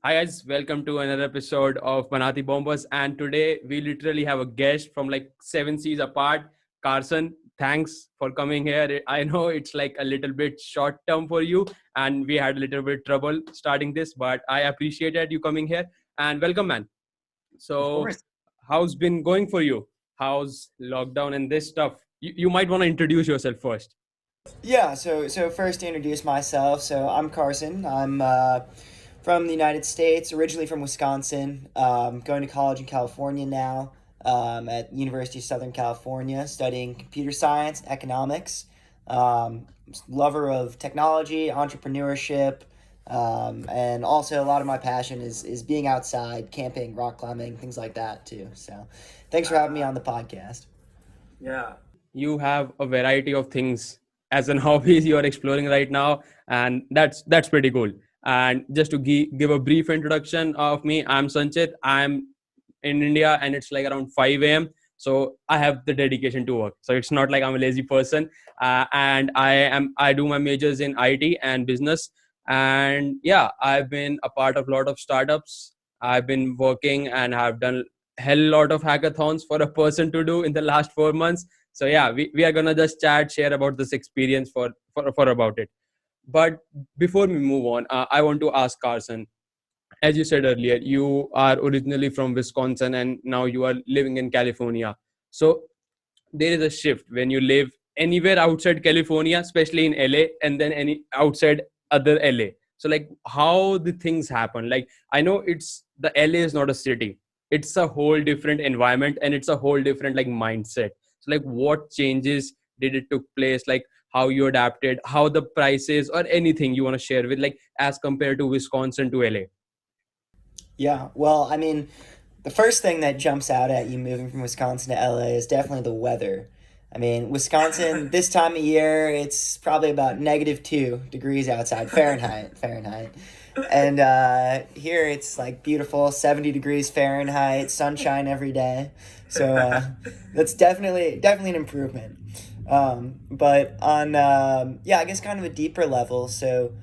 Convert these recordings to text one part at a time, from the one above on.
Hi guys, welcome to another episode of Banati Bombers. And today we literally have a guest from like seven seas apart, Carson. Thanks for coming here. I know it's like a little bit short term for you, and we had a little bit trouble starting this, but I appreciated you coming here. And welcome, man. Of So, course. how's been going for you? How's lockdown and this stuff? You might want to introduce yourself first. Yeah, so first to introduce myself. So I'm Carson. I'm from the United States, originally from Wisconsin. Going to college in California now, at University of Southern California, studying computer science, economics. Um, Lover of technology, entrepreneurship, and also a lot of my passion is being outside, camping, rock climbing, things like that too. So, thanks for having me on the podcast. Yeah, you have a variety of things as an hobbies you are exploring right now, and that's pretty cool. And just to give a brief introduction of me, I'm Sanchit. I'm in India, and it's like around 5 a.m. So I have the dedication to work, so it's not like I'm a lazy person. And I do my majors in IT and business. And yeah, I've been a part of a lot of startups. I've been working and have done hell lot of hackathons for a person to do in the last 4 months. So yeah, we are gonna just chat, share about this experience for about it. But before we move on, I want to ask Carson, as you said earlier, you are originally from Wisconsin and now you are living in California. So there is a shift when you live anywhere outside California, especially in LA, and then any outside other LA. So like how the things happen. Like I know it's the LA is not a city. It's a whole different environment and it's a whole different like mindset. So like what changes did it took place? Like how you adapted, how the prices or anything you want to share with like as compared to Wisconsin to LA. Yeah, well, I mean, the first thing that jumps out at you moving from Wisconsin to LA is definitely the weather. I mean, Wisconsin, this time of year, it's probably about -2 degrees outside, Fahrenheit, Fahrenheit. And here it's like beautiful 70 degrees Fahrenheit, sunshine every day. So that's definitely an improvement. But on, yeah, I guess kind of a deeper level. So,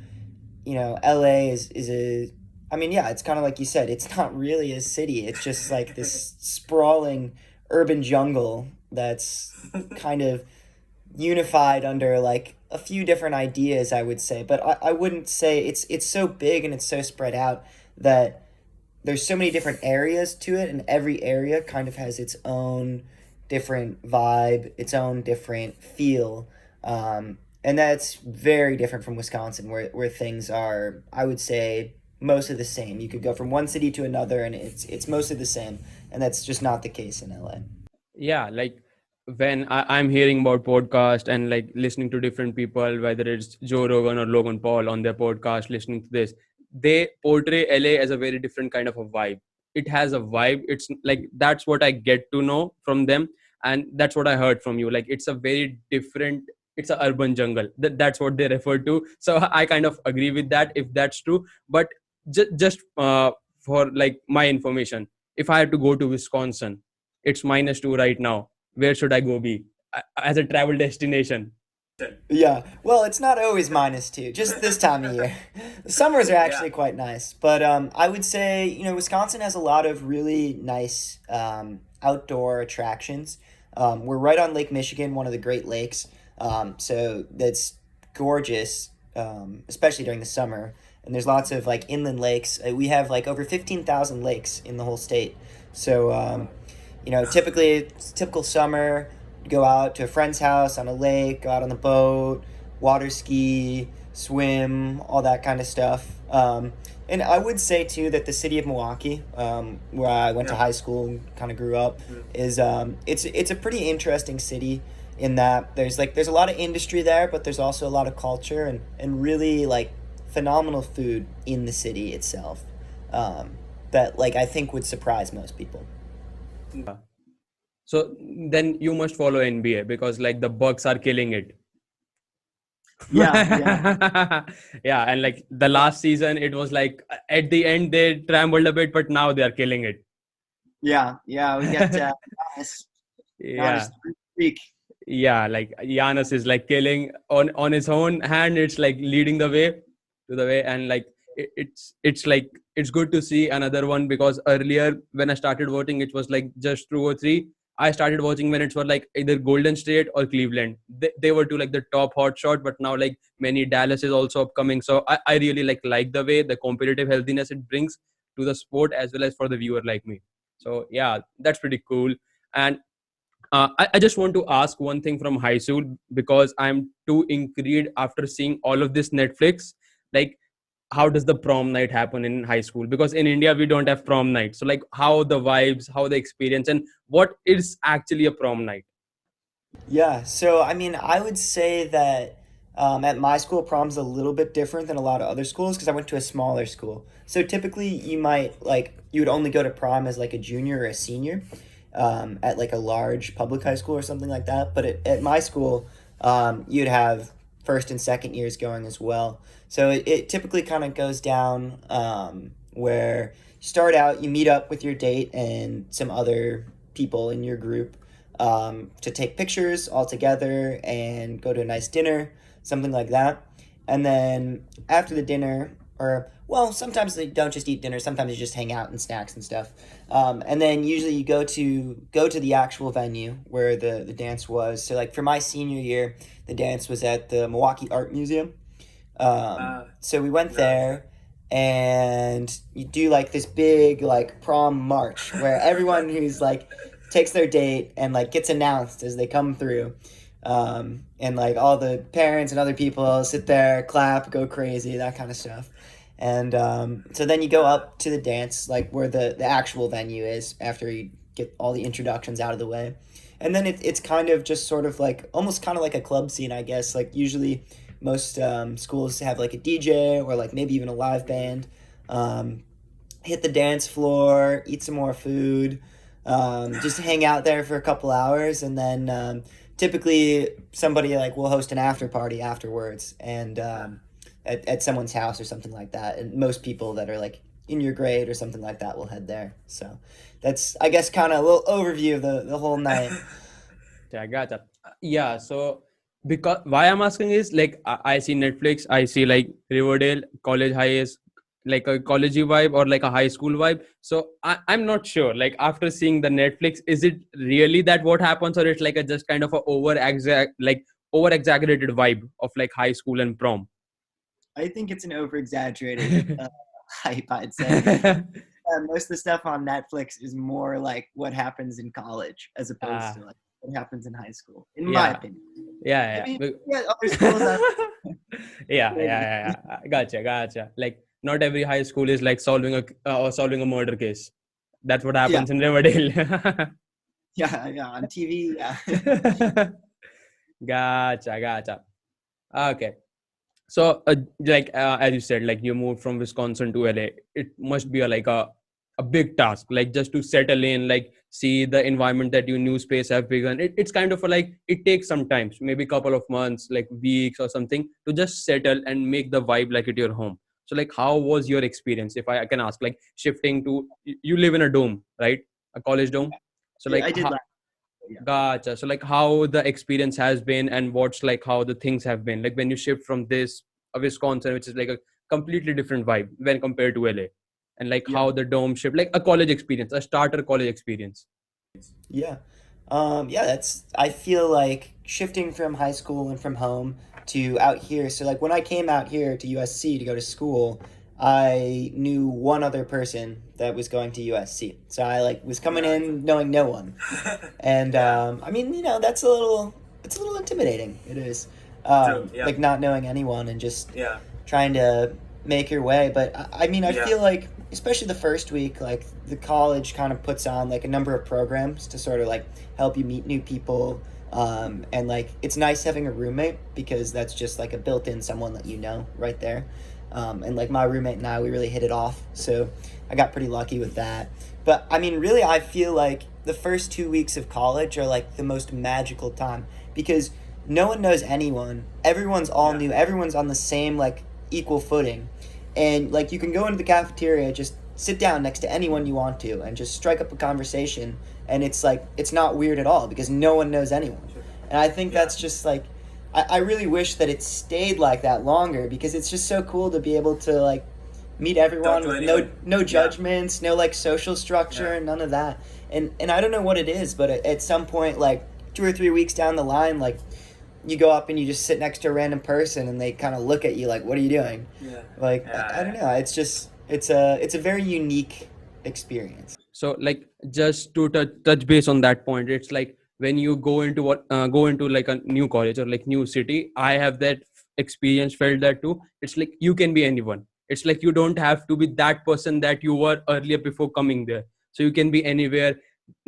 LA is a I mean, yeah, it's kind of like you said, it's not really a city. It's just like this sprawling urban jungle that's kind of unified under like a few different ideas, I would say. But I wouldn't say it's so big and it's so spread out that there's so many different areas to it, and every area kind of has its own different vibe, its own different feel. And that's very different from Wisconsin, where things are, I would say, most of the same. You could go from one city to another, and it's mostly the same, and that's just not the case in LA. Yeah, like when I'm hearing about podcast and like listening to different people, whether it's Joe Rogan or Logan Paul on their podcast, listening to this, they portray LA as a very different kind of a vibe. It has a vibe. It's like that's what I get to know from them, and that's what I heard from you. Like it's a very different. It's a urban jungle. That's what they refer to. So I kind of agree with that if that's true. But just for like my information, if I had to go to Wisconsin, it's -2 right now. Where should I go be as a travel destination? Yeah, well, it's not always -2, just this time of year. The summers are Yeah. actually quite nice, but I would say Wisconsin has a lot of really nice outdoor attractions. We're right on Lake Michigan, one of the Great Lakes, so that's gorgeous, especially during the summer. And there's lots of like inland lakes. We have like over 15,000 lakes in the whole state. So typically it's typical summer. Go out to a friend's house on a lake, go out on the boat, water ski, swim, all that kind of stuff. And I would say too that the city of Milwaukee, where I went to high school and kind of grew up, is it's a pretty interesting city in that there's a lot of industry there, but there's also a lot of culture and really like phenomenal food in the city itself. That like I think would surprise most people. Yeah. So then you must follow NBA because like the Bucks are killing it. Yeah, yeah. Yeah, and like the last season, it was like at the end they trembled a bit, but now they are killing it. Yeah, yeah, we got Giannis, Yeah, Giannis freak. yeah, like Giannis is like killing on his own hand. It's like leading the way to the way, and like it's like it's good to see another one, because earlier when I started voting it was like just 2 or 3. I started watching when it was like either Golden State or Cleveland. They were two like the top hot shot, but now like many Dallas is also upcoming. So I really like the way the competitive healthiness it brings to the sport as well as for the viewer like me. So yeah, that's pretty cool. And I just want to ask one thing from high school, because I'm too intrigued after seeing all of this Netflix. Like, how does the prom night happen in high school? Because in India we don't have prom night. So like, how the vibes, how the experience, and what is actually a prom night? Yeah, so I mean, I would say that at my school, prom's a little bit different than a lot of other schools because I went to a smaller school. So typically, you would only go to prom as like a junior or a senior at like a large public high school or something like that. But at my school, you'd have first and second years going as well. So it typically kind of goes down where you start out, you meet up with your date and some other people in your group to take pictures all together and go to a nice dinner, something like that. And then after the dinner, or well, sometimes they don't just eat dinner. Sometimes you just hang out and snacks and stuff. And then usually you go to the actual venue where the dance was. So like for my senior year, the dance was at the Milwaukee Art Museum. So we went there and you do like this big like prom march where everyone who's like takes their date and like gets announced as they come through. And like all the parents and other people sit there, clap, go crazy, that kind of stuff. And so then you go up to the dance, like where the actual venue is, after you get all the introductions out of the way. And then it's kind of just sort of like almost kind of like a club scene, I guess. Like usually most schools have like a DJ or like maybe even a live band. Um, Hit the dance floor, eat some more food, just hang out there for a couple hours, and then typically somebody like will host an after party afterwards, and at someone's house or something like that. And most people that are like in your grade or something like that will head there. So that's, I guess, kind of a little overview of the whole night. Yeah, I gotcha. Yeah, so because why I'm asking is like I see Netflix, I see like Riverdale, College High is like a collegey vibe or like a high school vibe. So I'm not sure. Like after seeing the Netflix, is it really that what happens, or it's like a just kind of a over exaggerated vibe of like high school and prom? I think it's an over exaggerated hype, I'd say. Most of the stuff on Netflix is more like what happens in college as opposed Ah, to like what happens in high school, in my yeah, opinion. yeah, Maybe yeah. yeah, other schools have Yeah, maybe. yeah. Gotcha. Like not every high school is like solving a murder case. That's what Yeah, happens in Riverdale. yeah, on TV, yeah. Gotcha. Okay. So, like as you said, like you moved from Wisconsin to LA. It must be a big task, like just to settle in, like see the environment that your new space have begun. It's kind of like it takes some time, maybe a couple of months, like weeks or something, to just settle and make the vibe like at your home. So, like, how was your experience, if I can ask, like shifting to you live in a dome, right? A college dome. So, Yeah, like, I did last year, gotcha. So like how the experience has been and what's like how the things have been like when you shift from this Wisconsin, which is like a completely different vibe when compared to LA, and like yeah. how the dome shift, like a college experience, a starter college experience. Yeah. Yeah, that's, I feel like shifting from high school and from home to out here. So like when I came out here to USC to go to school, I knew one other person that was going to USC. So I like was coming in knowing no one. And I mean, that's it's a little intimidating. It is. Like not knowing anyone and just trying to make your way. But I mean, I feel like, especially the first week, like the college kind of puts on like a number of programs to sort of like help you meet new people. And like it's nice having a roommate because that's just like a built-in someone that you know right there. And like my roommate and I, we really hit it off. So I got pretty lucky with that. But I mean, really, I feel like the first 2 weeks of college are like the most magical time because no one knows anyone. Everyone's all new. Everyone's on the same like equal footing, and like you can go into the cafeteria, just sit down next to anyone you want to, and just strike up a conversation. And it's like it's not weird at all because no one knows anyone. And I think that's just like I really wish that it stayed like that longer because it's just so cool to be able to like meet Talk everyone to with anyone. no Yeah, judgments, no like social yeah, structure, none of that. And I don't know what it is, but at some point, like 2 or 3 weeks down the line, like you go up and you just sit next to a random person and they kind of look at you like, what are you doing? yeah, Like I yeah, don't know. It's just it's a very unique experience. So like just to touch base on that point, it's like when you go into like a new college or like new city, I have that experience, felt that too. It's like you can be anyone. It's like you don't have to be that person that you were earlier before coming there. So you can be anywhere,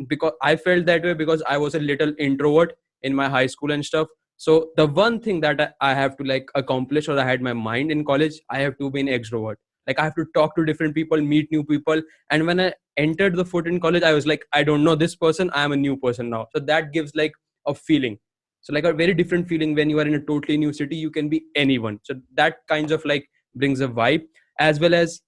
because I felt that way because I was a little introvert in my high school and stuff. So the one thing that I have to like accomplish, or I had my mind in college, I have to be an extrovert. Like I have to talk to different people, meet new people. And when I entered the foot in college, I was like, I don't know this person, I am a new person now. So that gives like a feeling. So like a very different feeling when you are in a totally new city. You can be anyone. So that kinds of like brings a vibe, as well as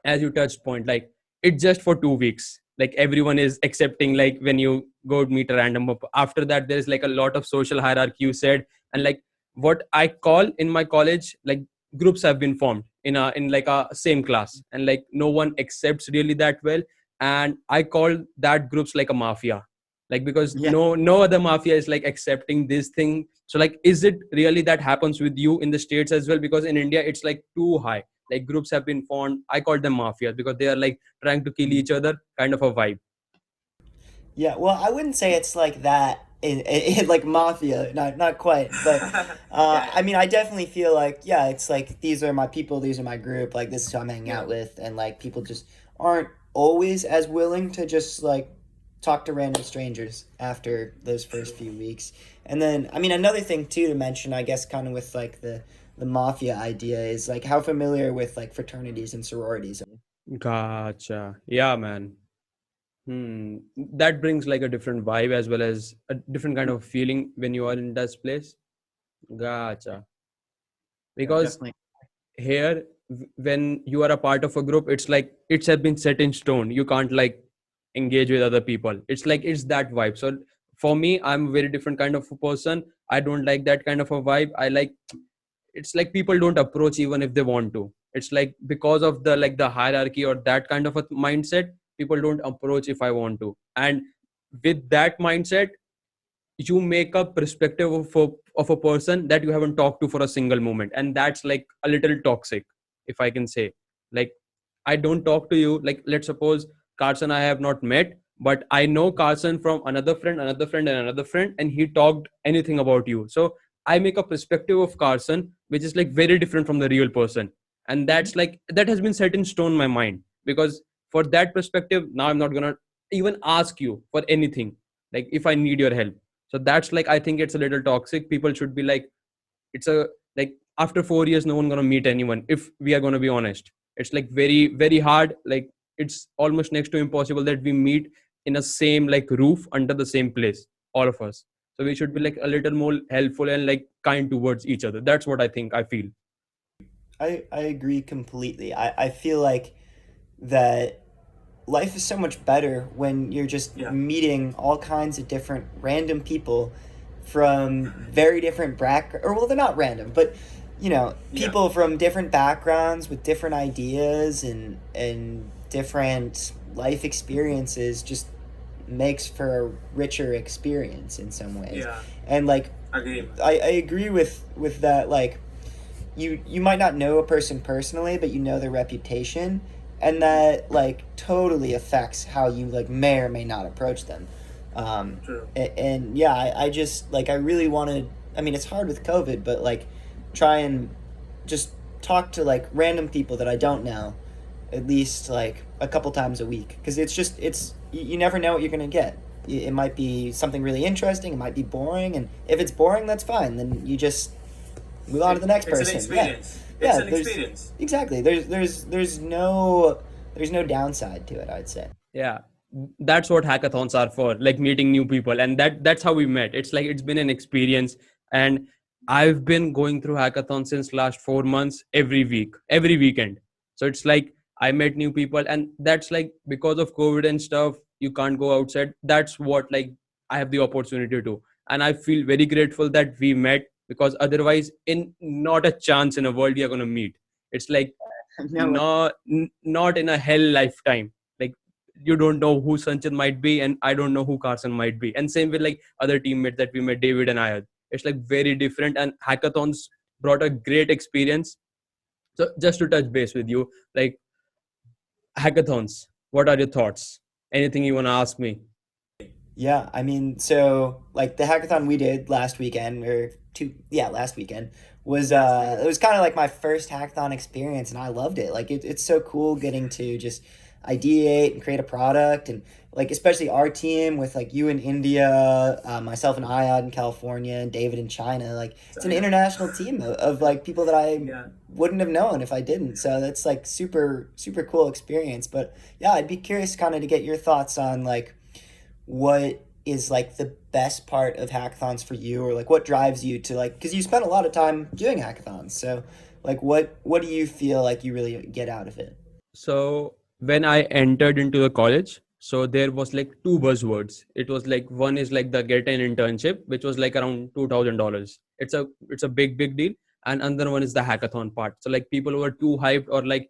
you touched point, like it's just for 2 weeks, like everyone is accepting, like when you go meet a random after that there is like a lot of social hierarchy you said. And like what I call in my college, like groups have been formed in like a same class, and like no one accepts really that well. And I call that groups like a mafia, like because Yeah. no other mafia is like accepting this thing. So like is it really that happens with you in the states as well? Because in India it's like too high, like groups have been formed. I call them mafias because they are like trying to kill each other, kind of a vibe. Yeah, well, I wouldn't say it's like that in like mafia, not quite, but yeah, I mean, I definitely feel like yeah, it's like these are my people, these are my group, like this is who I'm hanging yeah, out with, and like people just aren't always as willing to just like talk to random strangers after those first true. few weeks. And then, I mean, another thing too to mention, I guess, kind of with like the mafia idea is like how familiar with like fraternities and sororities. Gotcha. Yeah, man. That brings like a different vibe as well as a different kind of feeling when you are in that place. Gotcha. Yeah, Because definitely. here, when you are a part of a group, it's like it's have been set in stone. You can't like engage with other people. It's like it's that vibe. So for me, I'm a very different kind of a person. I don't like that kind of a vibe. I like, it's like people don't approach even if they want to. It's like because of the like the hierarchy or that kind of a mindset, people don't approach if I want to. And with that mindset, you make a perspective of a person that you haven't talked to for a single moment, and that's like a little toxic, if I can say. Like I don't talk to you, like let's suppose Carson I have not met, but I know Carson from another friend and another friend, and he talked anything about you. So I make a perspective of Carson which is like very different from the real person. And that's like that has been set in stone in my mind, because for that perspective now I'm not gonna even ask you for anything, like if I need your help. So that's like I think it's a little toxic. People should be like, it's a like after 4 years no one gonna meet anyone, if we are gonna be honest. It's like very hard, like it's almost next to impossible that we meet in a same like roof under the same place, all of us. So we should be like a little more helpful and like kind towards each other. That's what I think, I feel. I agree completely. I feel like that life is so much better when you're just Yeah, meeting all kinds of different random people from very different or well, they're not random, but yeah, people from different backgrounds with different ideas and different life experiences just makes for a richer experience in some ways. yeah. And like Agree. I agree with that, like you might not know a person personally, but you know their reputation, and Hmm. that like totally affects how you like may or may not approach them. True. And yeah, I just like I really wanted. I mean, it's hard with COVID, but like try and just talk to like random people that I don't know, at least like a couple times a week, because it's just you never know what you're gonna get. It might be something really interesting. It might be boring, and if it's boring, that's fine. Then you just move on to the next It's an person. Yeah, experience. It's yeah. an There's experience. exactly there's no downside to it, I'd say. Yeah, that's what hackathons are for, like meeting new people. And that's how we met. It's like it's been an experience. And I've been going through hackathons since last 4 months, every week, every weekend. So it's like I met new people, and that's like because of COVID and stuff, you can't go outside. That's what like I have the opportunity to. And I feel very grateful that we met, because otherwise in not a chance in a world we are going to meet. It's like No way. Not in a hell lifetime. Like, you don't know who Sanchit might be, and I don't know who Carson might be. And same with like other teammates that we met, David and Ayad. It's like very different, and hackathons brought a great experience. So just to touch base with you, like, hackathons, what are your thoughts? Anything you want to ask me? Yeah, I mean, so like the hackathon we did last weekend or last weekend was it was kind of like my first hackathon experience and I loved it. Like it's so cool getting to just ideate and create a product and like especially our team with like you in India, myself and Ayad in California and David in China. Like it's an international team of like people that I Yeah. wouldn't have known if I didn't. So that's like super cool experience. But yeah, I'd be curious kind of to get your thoughts on like what is like the best part of hackathons for you or like what drives you to like because you spent a lot of time doing hackathons, so like what do you feel like you really get out of it? So when I entered into the college, so there was like two buzzwords. It was like, one is like the get an internship, which was like around $2,000. It's a big deal. And another one is the hackathon part. So like people were too hyped, or like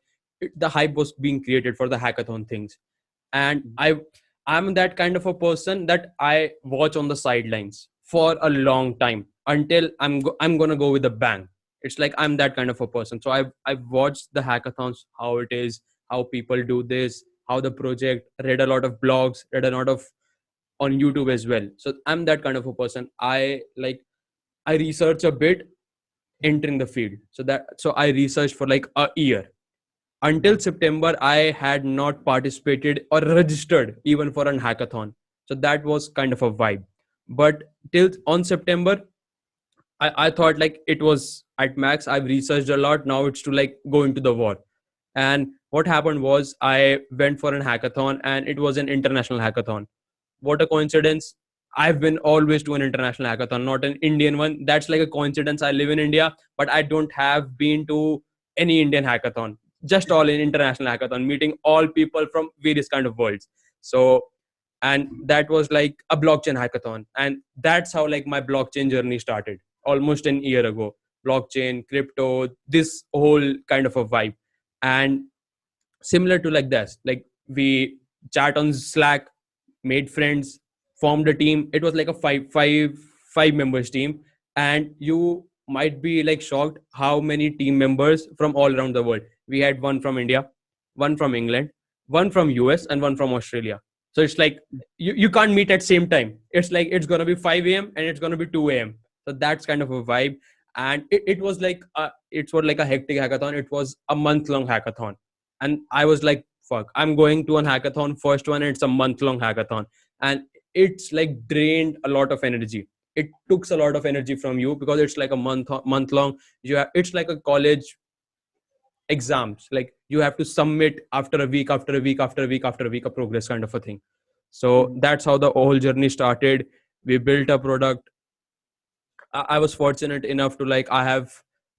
the hype was being created for the hackathon things. And I'm that kind of a person that I watch on the sidelines for a long time until I'm gonna go with a bang. It's like I'm that kind of a person. So I've watched the hackathons, how it is, how people do this, how the project, read a lot of blogs, read a lot of on YouTube as well. So I'm that kind of a person. I research a bit entering the field. So I researched for like a year. Until September, I had not participated or registered even for an hackathon. So that was kind of a vibe. But till on September, I thought like it was at max. I've researched a lot. Now it's to like go into the war. And what happened was I went for an hackathon, and it was an international hackathon. What a coincidence. I've been always to an international hackathon, not an Indian one. That's like a coincidence. I live in India, but I don't have been to any Indian hackathon. Just all in international hackathon, meeting all people from various kind of worlds. So, and that was like a blockchain hackathon. And that's how like my blockchain journey started almost an year ago. Blockchain, crypto, this whole kind of a vibe. And similar to like this, like we chat on Slack, made friends, formed a team. It was like a five members team. And you might be like shocked how many team members from all around the world. We had one from India, one from England, one from US, and one from Australia. So it's like you can't meet at same time. It's like it's gonna be 5 a.m. and it's gonna be 2 a.m. So that's kind of a vibe. And it was like it was like a hectic hackathon. It was a month-long hackathon. And I was like, fuck, I'm going to an hackathon, first one, and it's a month-long hackathon. And it's like drained a lot of energy. It took a lot of energy from you because it's like a month long. It's like a college exams. Like you have to submit after a week, after a week, after a week, after a week, a progress kind of a thing. So that's how the whole journey started. We built a product. I was fortunate enough to like, I have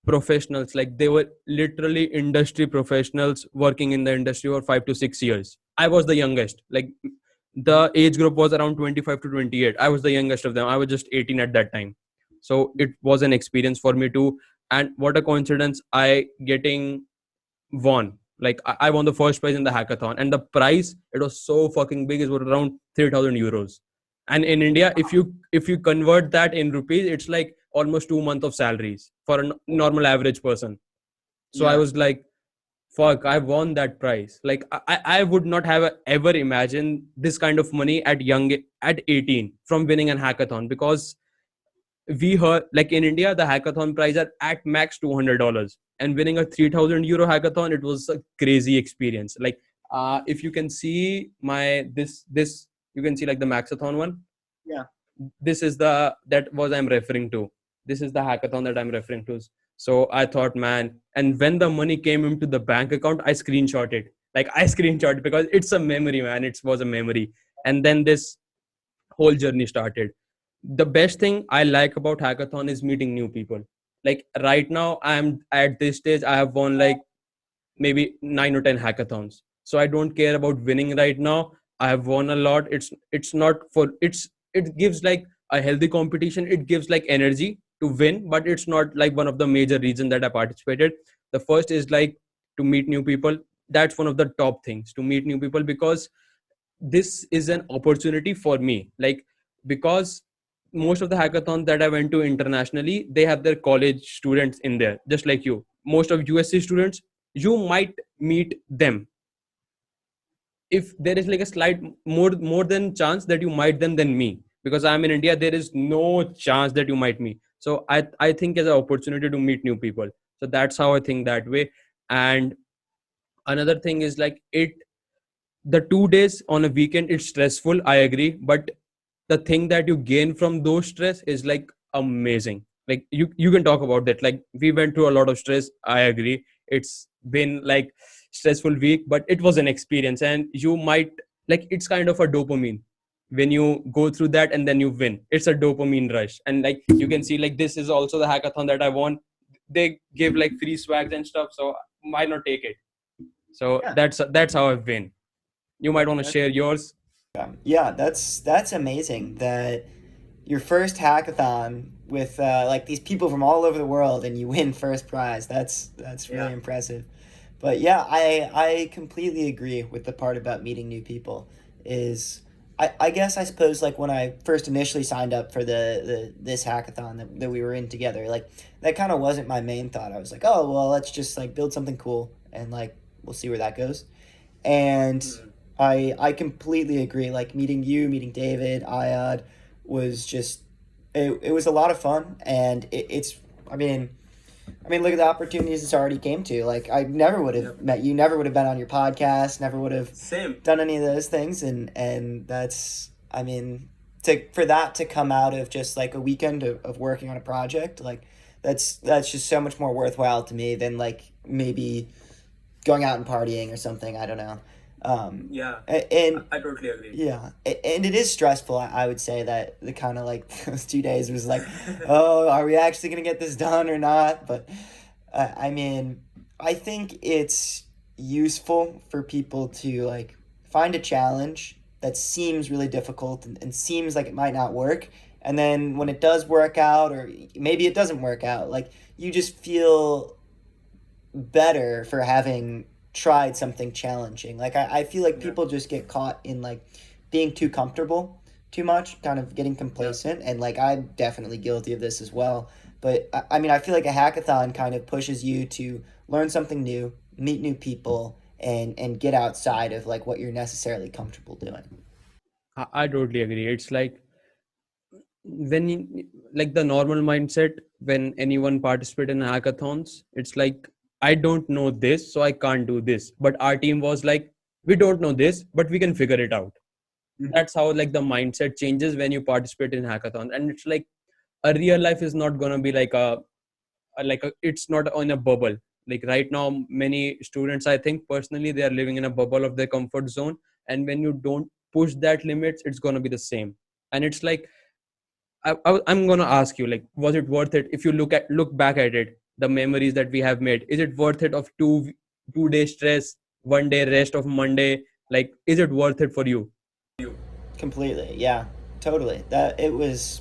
professionals, like they were literally industry professionals working in the industry for 5 to 6 years. I was the youngest. Like the age group was around 25 to 28. I was the youngest of them. I was just 18 at that time. So it was an experience for me too. And what a coincidence, I getting won. Like I won the first prize in the hackathon, and the prize, it was so fucking big. It was around 3,000 euros. And in India, if you convert that in rupees, it's like almost 2 months of salaries for a normal average person. So I was like, fuck, I won that prize. Like I would not have ever imagined this kind of money at 18 from winning an hackathon, because we heard like in India, the hackathon prize are at max $200, and winning a 3,000 euro hackathon, it was a crazy experience. Like if you can see my this you can see like the maxathon one. Yeah. This is that was I'm referring to. This is the hackathon that I'm referring to. So I thought, man, and when the money came into the bank account, I screenshot it. Like I screenshot it because it's a memory, man. It was a memory. And then this whole journey started. The best thing I like about hackathon is meeting new people. Like right now, I'm at this stage, I have won like maybe 9 or 10 hackathons. So I don't care about winning right now. I have won a lot. It's not for it gives like a healthy competition. It gives like energy to win, but it's not like one of the major reasons that I participated. The first is like to meet new people. That's one of the top things, to meet new people, because this is an opportunity for me. Like, because most of the hackathons that I went to internationally, they have their college students in there, just like you. Most of USC students, you might meet them. If there is like a slight more than chance that you might them than me, because I'm in India, there is no chance that you might me. So I think as an opportunity to meet new people. So that's how I think that way. And another thing is like, the 2 days on a weekend, it's stressful, I agree, but the thing that you gain from those stress is like amazing. Like, you can talk about that. Like, we went through a lot of stress, I agree. It's been like stressful week, but it was an experience, and you might, like, it's kind of a dopamine when you go through that and then you win. It's a dopamine rush. And like, you can see, like, this is also the hackathon that I won. They give like free swags and stuff, so why not take it? So Yeah. that's how I win. You might want to share yours. Yeah, that's amazing that your first hackathon with like these people from all over the world and you win first prize. That's really Yeah. impressive. But yeah, I completely agree with the part about meeting new people. Is I guess I suppose like when I first initially signed up for the this hackathon that we were in together, like that kind of wasn't my main thought. I was like, oh well, let's just like build something cool and like we'll see where that goes. And I completely agree. Like meeting you, meeting David, Ayad was just it was a lot of fun, and it's look at the opportunities it's already came to. Like I never would have Yep. met you, never would have been on your podcast, never would have Same. done any of those things, and that's to for that to come out of just like a weekend of working on a project, like that's just so much more worthwhile to me than like maybe going out and partying or something. I don't know. Yeah. And I totally agree. yeah, and it is stressful. I would say that the kind of like those 2 days was like, oh, are we actually gonna get this done or not? But I think it's useful for people to like find a challenge that seems really difficult and seems like it might not work, and then when it does work out, or maybe it doesn't work out, like you just feel better for having tried something challenging. Like I feel like Yeah. people just get caught in like being too comfortable too much, kind of getting complacent, and like I'm definitely guilty of this as well. But I feel like a hackathon kind of pushes you to learn something new, meet new people, and get outside of like what you're necessarily comfortable doing. I totally agree. It's like, when like the normal mindset when anyone participate in hackathons, it's like, I don't know this, so I can't do this. But our team was like, we don't know this, but we can figure it out. That's how like the mindset changes when you participate in hackathon. And it's like, a real life is not gonna be like it's not on a bubble. Like right now, many students, I think personally, they are living in a bubble of their comfort zone. And when you don't push that limits, it's gonna be the same. And it's like, I'm gonna ask you, like, was it worth it? If you look back at it, the memories that we have made, is it worth it? Of 2 day stress, 1 day rest of Monday, like, is it worth it for you? Completely, yeah, totally. That it was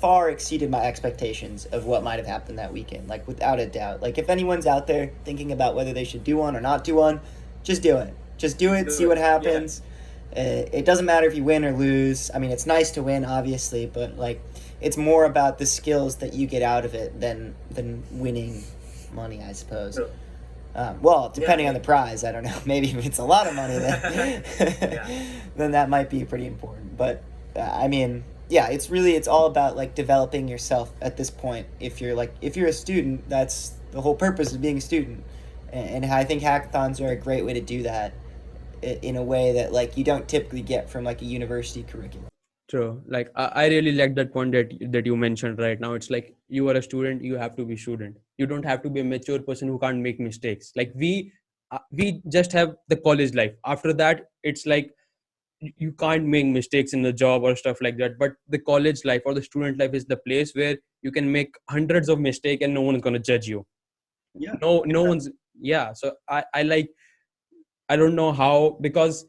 far exceeded my expectations of what might have happened that weekend, like without a doubt. Like if anyone's out there thinking about whether they should do one or not do one, just do it. Just do it, Do see it, what yeah. happens. It doesn't matter if you win or lose. I mean, it's nice to win, obviously, but like it's more about the skills that you get out of it than winning money, I suppose. True. Well, depending Yeah. on the prize, I don't know. Maybe if it's a lot of money, then Yeah. then that might be pretty important. But yeah, it's all about like developing yourself at this point. If you're a student, that's the whole purpose of being a student, and I think hackathons are a great way to do that in a way that like you don't typically get from like a university curriculum. True. Like, I really like that point that you mentioned right now. It's like, you are a student, you have to be student. You don't have to be a mature person who can't make mistakes. Like, we just have the college life. After that, it's like, you can't make mistakes in the job or stuff like that. But the college life or the student life is the place where you can make hundreds of mistakes and no one's gonna judge you. Yeah. No one's. Yeah. So I like, I don't know how, because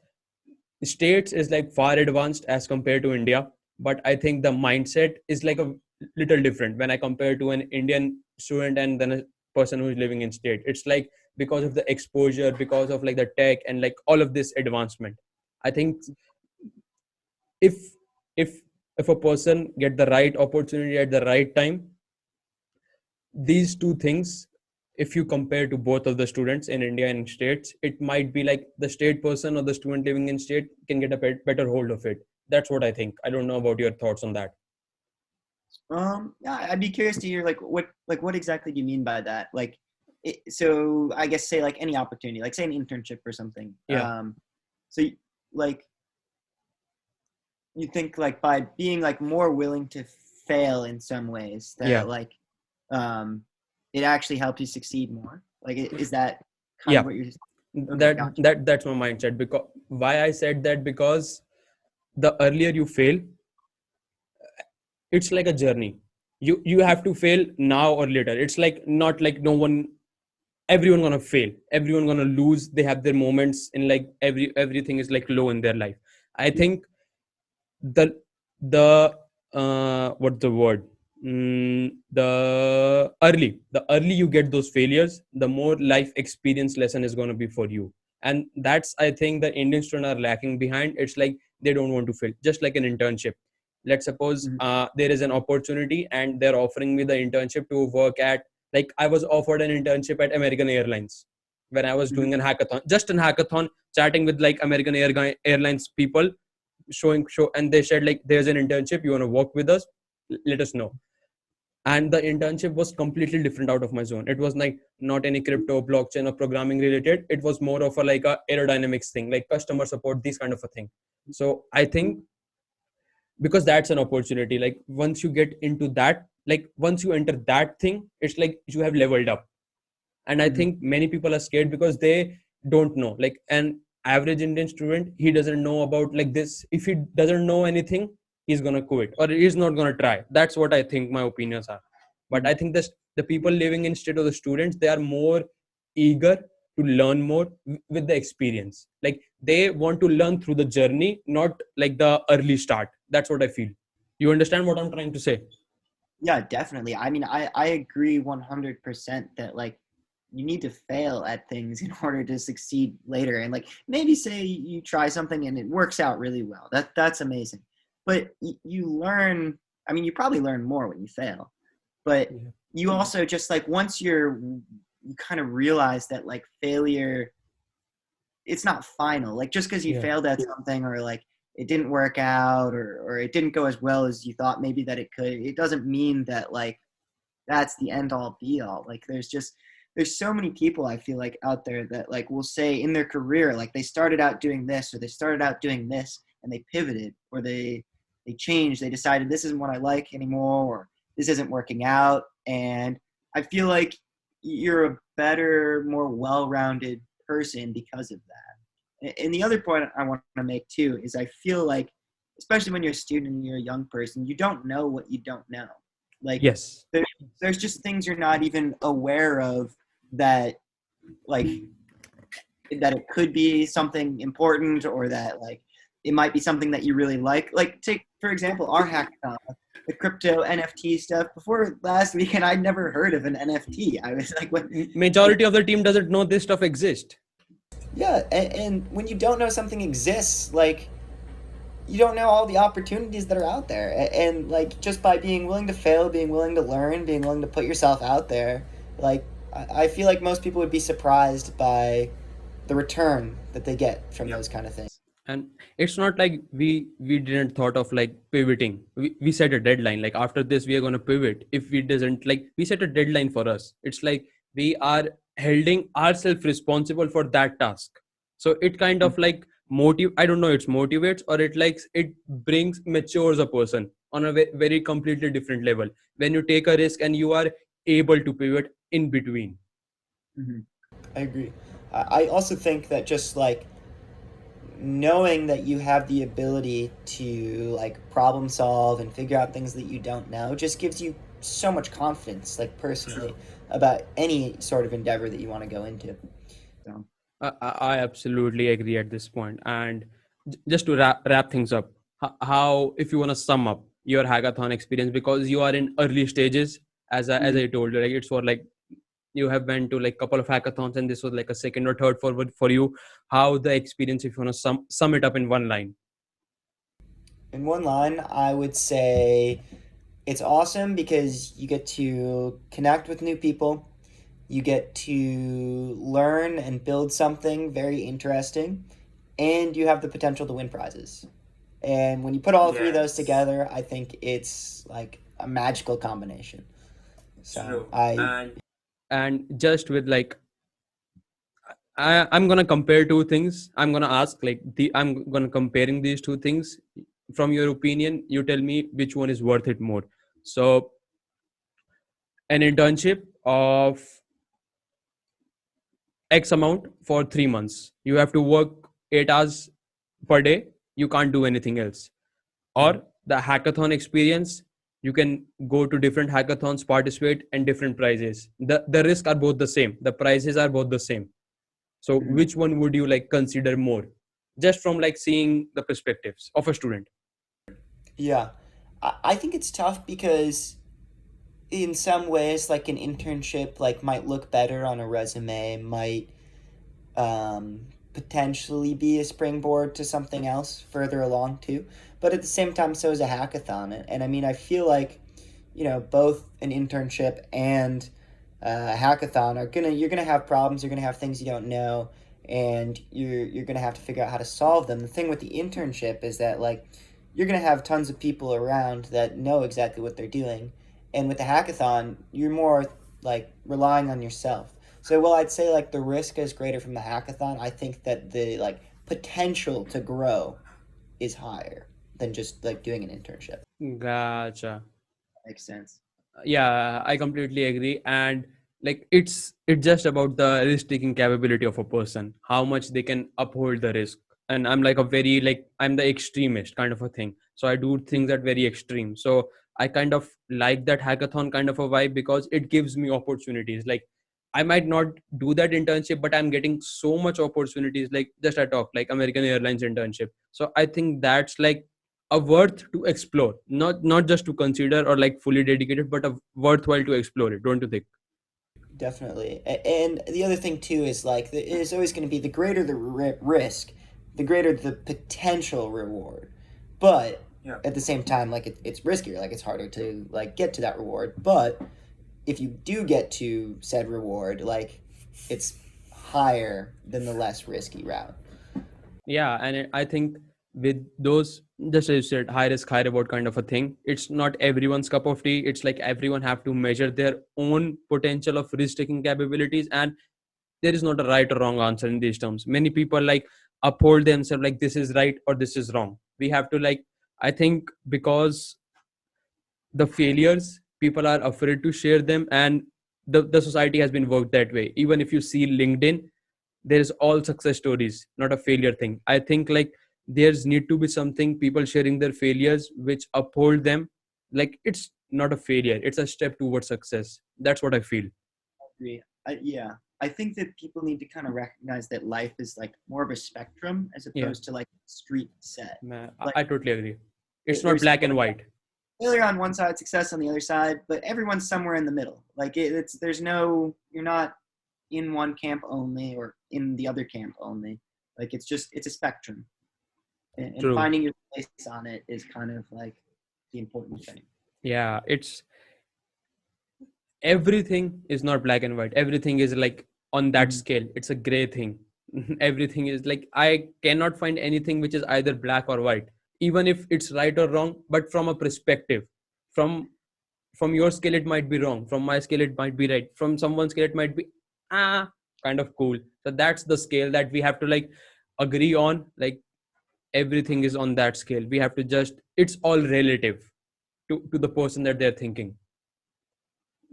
states is like far advanced as compared to India, but I think the mindset is like a little different when I compare to an Indian student and then a person who is living in state. It's like, because of the exposure, because of like the tech and like all of this advancement. I think if if if a person get the right opportunity at the right time, these two things, if you compare to both of the students in India and states, it might be like the state person or the student living in state can get a better hold of it. That's what I think. I don't know about your thoughts on that. Yeah, I'd be curious to hear what exactly do you mean by that? Like, so I guess say like any opportunity, like say an internship or something. Yeah. So like you think like by being like more willing to fail in some ways that Yeah. like it actually helps you succeed more. Like, is that kind Yeah. of what you're? Okay, gotcha. That's my mindset. Because why I said that, because the earlier you fail, it's like a journey. You have to fail now or later. It's like not like no one, everyone gonna fail, everyone gonna lose. They have their moments in like everything is like low in their life. I think the the what's the word, the early you get those failures, the more life experience lesson is going to be for you. And that's, I think, the Indian students are lacking behind. It's like they don't want to fail. Just like an internship, let's suppose Mhm. there is an opportunity and they're offering me the internship to work at, like I was offered an internship at American Airlines when I was Mhm. doing an hackathon, just an hackathon, chatting with like Airlines people, and they said like there's an internship, you want to work with us, let us know. And the internship was completely different out of my zone. It was like not any crypto, blockchain or programming related. It was more of a like a aerodynamics thing, like customer support, this kind of a thing. So I think because that's an opportunity, like once you get into that, like once you enter that thing, it's like you have leveled up. And I Mhm. think many people are scared because they don't know, like an average Indian student, he doesn't know about like this. If he doesn't know anything, he's gonna quit or he's not gonna try. That's what I think my opinions are. But I think this, the people living in state of the students, they are more eager to learn more with the experience. Like they want to learn through the journey, not like the early start. That's what I feel. You understand what I'm trying to say? Yeah, definitely. I mean, I agree 100% that like you need to fail at things in order to succeed later. And like maybe say you try something and it works out really well. That's amazing. But you learn, I mean, you probably learn more when you fail. But Yeah. you also just like once you kind of realize that like failure, it's not final. Like just because you Yeah. failed at something or like it didn't work out or it didn't go as well as you thought maybe that it could, it doesn't mean that like that's the end all be all. Like there's so many people I feel like out there that like will say in their career like they started out doing this or they started out doing this and they pivoted or they changed, they decided this isn't what I like anymore or this isn't working out. And I feel like you're a better, more well-rounded person because of that. And the other point I want to make too is I feel like especially when you're a student and you're a young person, you don't know what you don't know. Like Yes. there's just things you're not even aware of that like that it could be something important or that like it might be something that you really like take for example our hackathon, the crypto NFT stuff. Before last weekend I'd never heard of an NFT. I was like what? Majority of the team doesn't know this stuff exists. Yeah, and when you don't know something exists, like you don't know all the opportunities that are out there. And like just by being willing to fail, being willing to learn, being willing to put yourself out there, like I feel like most people would be surprised by the return that they get from those kind of things. And it's not like we didn't thought of like pivoting. We set a deadline, like after this we are going to pivot. If we doesn't, like we set a deadline for us, it's like we are holding ourselves responsible for that task. So it kind of like I don't know, it's motivates or it like it brings matures a person on a very completely different level when you take a risk and you are able to pivot in between. Mm-hmm. I agree. I also think that just like knowing that you have the ability to like problem solve and figure out things that you don't know just gives you so much confidence, like personally, about any sort of endeavor that you want to go into. So. I absolutely agree at this point. And just to wrap things up, how, if you want to sum up your hackathon experience, because you are in early stages, as I told you, like it's for like you have went to like couple of hackathons and this was like a second or third forward for you. How the experience, if you want to sum it up in one line? In one line, I would say it's awesome because you get to connect with new people. You get to learn and build something very interesting, and you have the potential to win prizes. And when you put all three of those Yes. together, I think it's like a magical combination. So True. I And just with like I'm gonna compare two things. I'm gonna ask like I'm gonna comparing these two things. From your opinion, you tell me which one is worth it more. So an internship of X amount for 3 months. You have to work 8 hours per day. You can't do anything else. Or the hackathon experience, you can go to different hackathons, participate, and different prizes. The risks are both the same. The prices are both the same. So Mhm. which one would you like consider more? Just from like seeing the perspectives of a student. Yeah, I think it's tough because in some ways, like an internship, like might look better on a resume, might potentially be a springboard to something else further along too. But at the same time, so is a hackathon. And I mean, I feel like, both an internship and a hackathon are you're gonna have problems. You're gonna have things you don't know, and you're gonna have to figure out how to solve them. The thing with the internship is that like you're gonna have tons of people around that know exactly what they're doing, and with the hackathon, you're more like relying on yourself. So, well, I'd say like the risk is greater from the hackathon. I think that the like potential to grow is higher than just like doing an internship. Gotcha. Makes sense. Yeah, I completely agree. And like it's just about the risk taking capability of a person, how much they can uphold the risk. And I'm like a very like I'm the extremist kind of a thing, so I do things that very extreme. So I kind of like that hackathon kind of a vibe because it gives me opportunities. Like I might not do that internship, but I'm getting so much opportunities. Like just I talk like American Airlines internship, so I think that's like a worth to explore, not just to consider or like fully dedicated, but a worthwhile to explore it, don't you think? Definitely. And the other thing too is like it's always going to be the greater the risk, the greater the potential reward. But Yeah. at the same time, like it's riskier, like it's harder to like get to that reward. But if you do get to said reward, like it's higher than the less risky route. Yeah, and I think with those, just as you said, high risk high reward kind of a thing, it's not everyone's cup of tea. It's like everyone have to measure their own potential of risk taking capabilities, and there is not a right or wrong answer in these terms. Many people like uphold themselves like this is right or this is wrong. We have to like, I think because the failures, people are afraid to share them, and the society has been worked that way. Even if you see LinkedIn, there's all success stories, not a failure thing. I think like there's need to be something, people sharing their failures which uphold them. Like it's not a failure, it's a step towards success. That's what I feel. Agree. Yeah, I think that people need to kind of recognize that life is like more of a spectrum as Yeah, opposed to like a street set. Like I totally agree. It's not there's black and white. failure on one side, success on the other side, but everyone's somewhere in the middle. Like it's there's no you're not in one camp only or in the other camp only. Like it's a spectrum, and True. finding your place on it is kind of like the important thing. Yeah, it's everything is not black and white. Everything is like on that Mhm. scale, it's a gray thing. Everything is like I cannot find anything which is either black or white, even if it's right or wrong. But from a perspective, from from your scale it might be wrong, from my scale it might be right, from someone's scale it might be kind of cool. So that's the scale that we have to like agree on. Like everything is on that scale. We have to just, it's all relative to the person that they're thinking.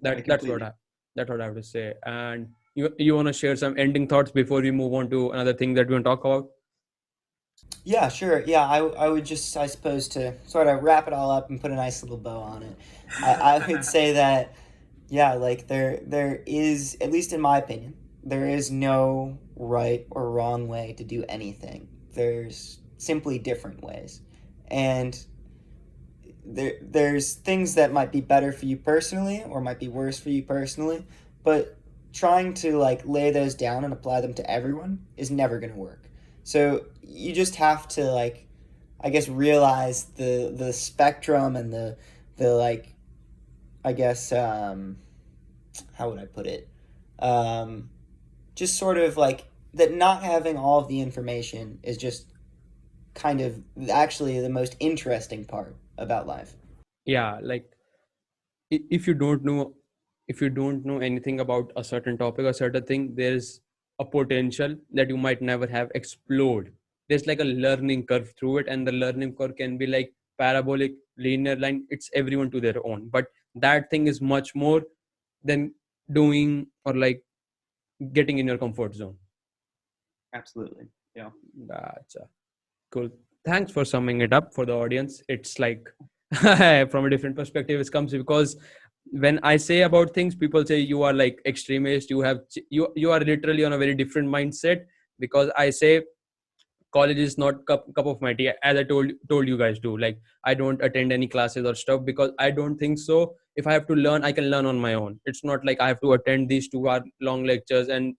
I That's completely. that's what I have to say. And you want to share some ending thoughts before we move on to another thing that we want to talk about? Yeah, sure. Yeah, I would just, I suppose, to sort of wrap it all up and put a nice little bow on it. I would say that, yeah, like there is, at least in my opinion, there is no right or wrong way to do anything. There's simply different ways. And there's things that might be better for you personally or might be worse for you personally, but trying to like lay those down and apply them to everyone is never going to work. So you just have to like, I guess, realize the spectrum and the like, I guess, how would I put it? Um, just sort of like that not having all of the information is just kind of actually the most interesting part about life. Yeah, like if you don't know, if you don't know anything about a certain topic or certain thing, there's a potential that you might never have explored. There's like a learning curve through it, and the learning curve can be like parabolic, linear line. It's everyone to their own, but that thing is much more than doing or like getting in your comfort zone. Absolutely. Yeah. That's cool. Thanks for summing it up for the audience. It's like from a different perspective, it comes because when I say about things, people say you are like extremist. You are literally on a very different mindset, because I say college is not cup of my tea, as I told you guys do. Like I don't attend any classes or stuff because I don't think so. If I have to learn, I can learn on my own. It's not like I have to attend these 2 hour long lectures and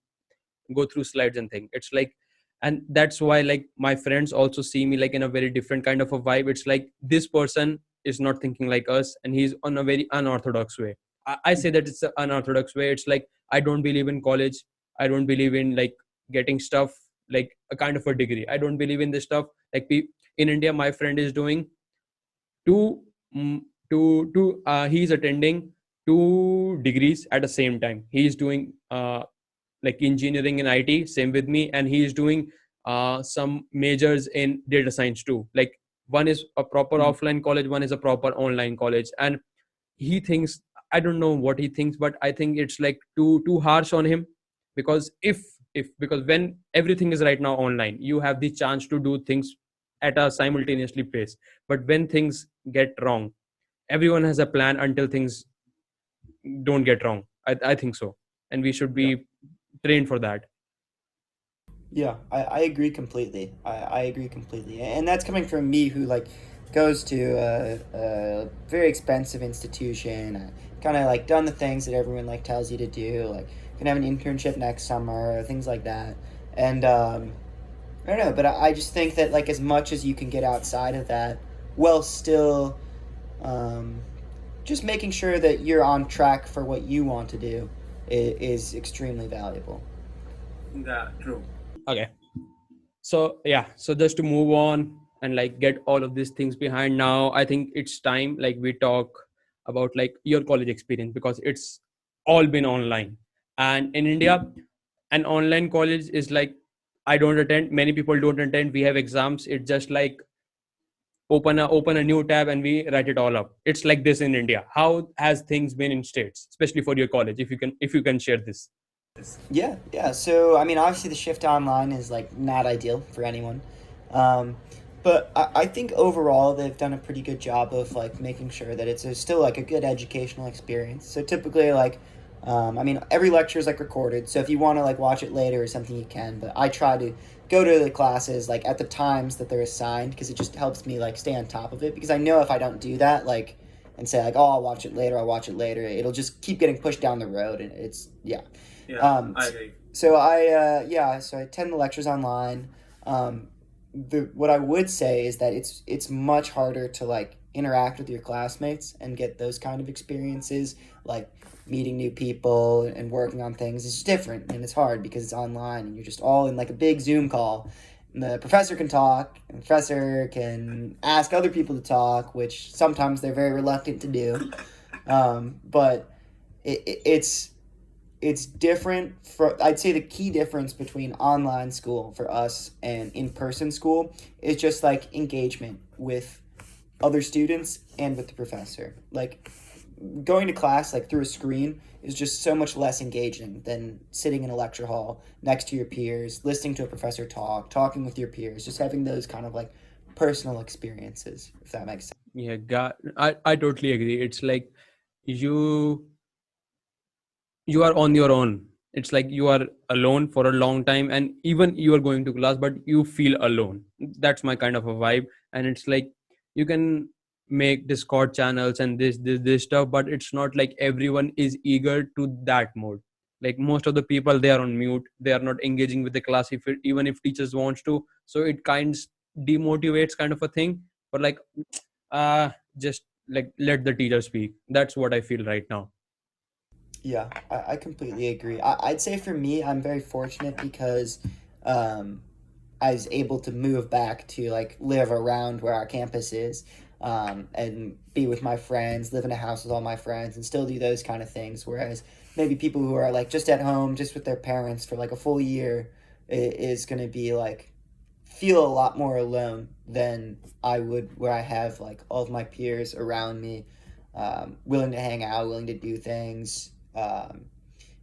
go through slides and thing. It's like, and that's why like my friends also see me like in a very different kind of a vibe. It's like this person is not thinking like us, and he's on a very unorthodox way. I say that it's an unorthodox way. It's like I don't believe in college. I don't believe in like getting stuff like a kind of a degree. I don't believe in this stuff. Like in India, my friend is doing two mm, he's attending 2 degrees at the same time. He's doing like engineering and IT, same with me, and he is doing some majors in data science too. Like one is a proper offline college, one is a proper online college, and he thinks, I don't know what he thinks, but I think it's like too harsh on him, because if because when everything is right now online, you have the chance to do things at a simultaneously pace. But when things get wrong, everyone has a plan until things don't get wrong. I think so, and we should Yeah. be trained for that. Yeah, I agree completely. I agree completely. And that's coming from me who like goes to a very expensive institution, kind of like done the things that everyone like tells you to do, like can have an internship next summer, things like that. And I don't know, but I just think that like as much as you can get outside of that, while still um, just making sure that you're on track for what you want to do is extremely valuable. Yeah. True. Okay. So yeah, so just to move on and like get all of these things behind now, I think it's time like we talk about like your college experience, because it's all been online. And in India, an online college is like, I don't attend, many people don't attend, we have exams. It's just like open a new tab and we write it all up. It's like this in India. How has things been in States, especially for your college, if you can share this? Yeah, yeah. So, I mean, obviously, the shift to online is like not ideal for anyone, um, but I think overall they've done a pretty good job of like making sure that it's still like a good educational experience. So typically, like, I mean, every lecture is like recorded. So if you want to like watch it later or something, you can. But I try to go to the classes like at the times that they're assigned because it just helps me like stay on top of it. Because I know if I don't do that, like, and say like, oh, I'll watch it later, it'll just keep getting pushed down the road, and it's yeah. Yeah. Um, I agree. so so I attend the lectures online. Um, what I would say is that it's much harder to like interact with your classmates and get those kind of experiences, like meeting new people and working on things. It's different and it's hard because it's online and you're just all in like a big Zoom call. And the professor can talk, and the professor can ask other people to talk, which sometimes they're very reluctant to do. But it's different for, I'd say the key difference between online school for us and in-person school is just like engagement with other students and with the professor. Like going to class like through a screen is just so much less engaging than sitting in a lecture hall next to your peers, listening to a professor talking with your peers, just having those kind of like personal experiences, if that makes sense. Yeah, I totally agree. It's like you you are on your own. It's like you are alone for a long time, and even you are going to class but you feel alone. That's my kind of a vibe. And it's like you can make Discord channels and this stuff, but it's not like everyone is eager to that mode. Like most of the people, they are on mute, they are not engaging with the class even if teachers wants to. So it demotivates kind of a thing. But like uh just like let the teacher speak. That's what I feel right now. Yeah, I completely agree. I'd say for me, I'm very fortunate because um, I was able to move back to like live around where our campus is, and be with my friends, live in a house with all my friends, and still do those kind of things. Whereas maybe people who are like just at home, just with their parents for like a full year, is going to be like feel a lot more alone than I would where I have like all of my peers around me, willing to hang out, willing to do things.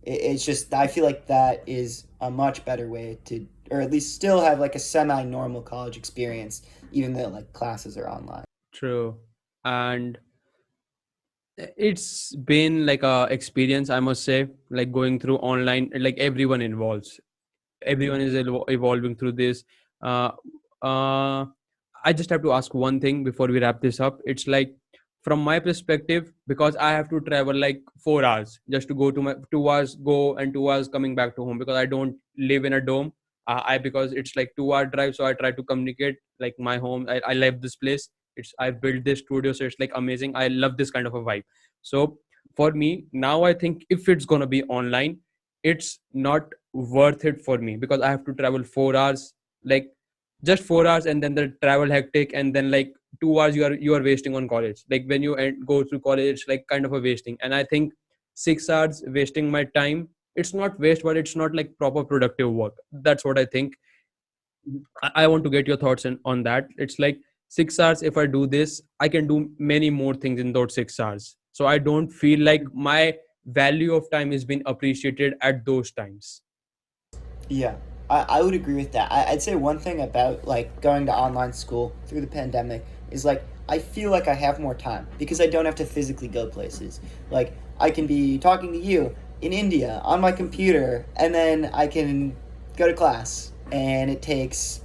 It's just I feel like that is a much better way to, or at least still have like a semi-normal college experience, even though like classes are online. True. And it's been like a experience, I must say, like going through online, like everyone is evolving through this. uh, uh, I just have to ask one thing before we wrap this up. It's like, from my perspective, because I have to travel like 4 hours just to go to my 2 hours go and 2 hours coming back to home, because I don't live in a dome. I Because it's like 2 hour drive, so I try to communicate like my home. I love this place. I built this studio, so it's like amazing. I love this kind of a vibe. So for me now, I think if it's gonna be online, it's not worth it for me, because I have to travel 4 hours, like just 4 hours, and then the travel hectic, and then like 2 hours you are wasting on college. Like when you go through college, it's like kind of a wasting. And I think 6 hours wasting my time, it's not waste, but it's not like proper productive work. That's what I think. I want to get your thoughts on that. It's like 6 hours, if I do this, I can do many more things in those 6 hours. So I don't feel like my value of time is being appreciated at those times. Yeah, I would agree with that. I'd say one thing about like going to online school through the pandemic is like I feel like I have more time because I don't have to physically go places. Like I can be talking to you in India on my computer, and then I can go to class, and it takes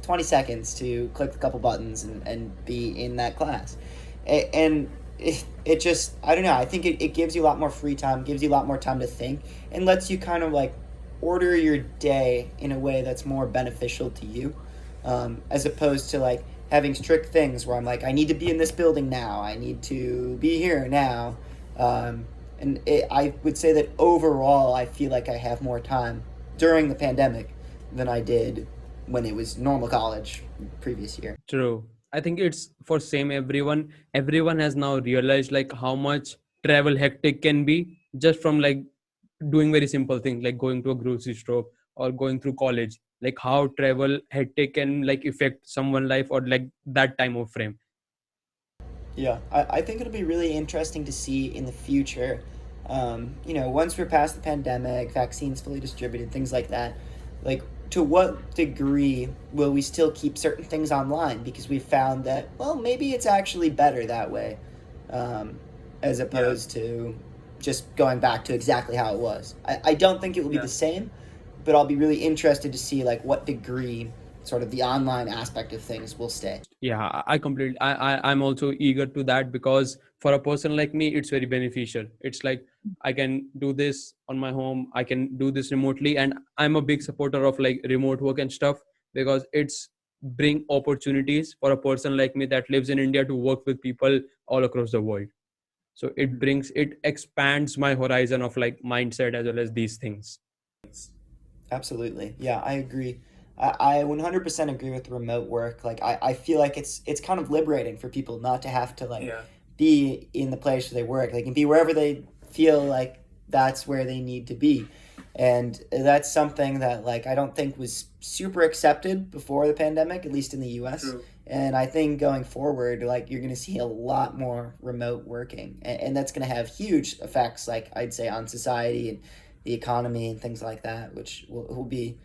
20 seconds to click a couple buttons and be in that class. And it just, I don't know, I think it gives you a lot more free time, gives you a lot more time to think, and lets you kind of like order your day in a way that's more beneficial to you, as opposed to like having strict things where I'm like, I need to be in this building now, I need to be here now. I would say that overall, I feel like I have more time during the pandemic than I did when it was normal college previous year. True. I think it's for same everyone. Everyone has now realized like how much travel hectic can be, just from like doing very simple things like going to a grocery store or going through college. Like how travel hectic can like affect someone life, or like that time of frame. Yeah, I think it'll be really interesting to see in the future. Once we're past the pandemic, vaccines fully distributed, things like that, like to what degree will we still keep certain things online because we found that, well, maybe it's actually better that way, um, as Yeah. opposed to just going back to exactly how it was. I don't think it will be Yeah. the same, but I'll be really interested to see like what degree sort of the online aspect of things will stay. Yeah, I completely, I'm also eager to that, because for a person like me, it's very beneficial. It's like I can do this on my home, I can do this remotely, and I'm a big supporter of like remote work and stuff, because it's bring opportunities for a person like me that lives in India to work with people all across the world. So it expands my horizon of like mindset as well as these things. Absolutely. Yeah, I agree. I 100% agree with remote work. Like I feel like it's kind of liberating for people not to have to like Yeah. be in the place where they work. They can be wherever they feel like that's where they need to be. And that's something that like I don't think was super accepted before the pandemic, at least in the US. True. And I think going forward, like you're going to see a lot more remote working, and that's going to have huge effects, like I'd say, on society and the economy and things like that, which will be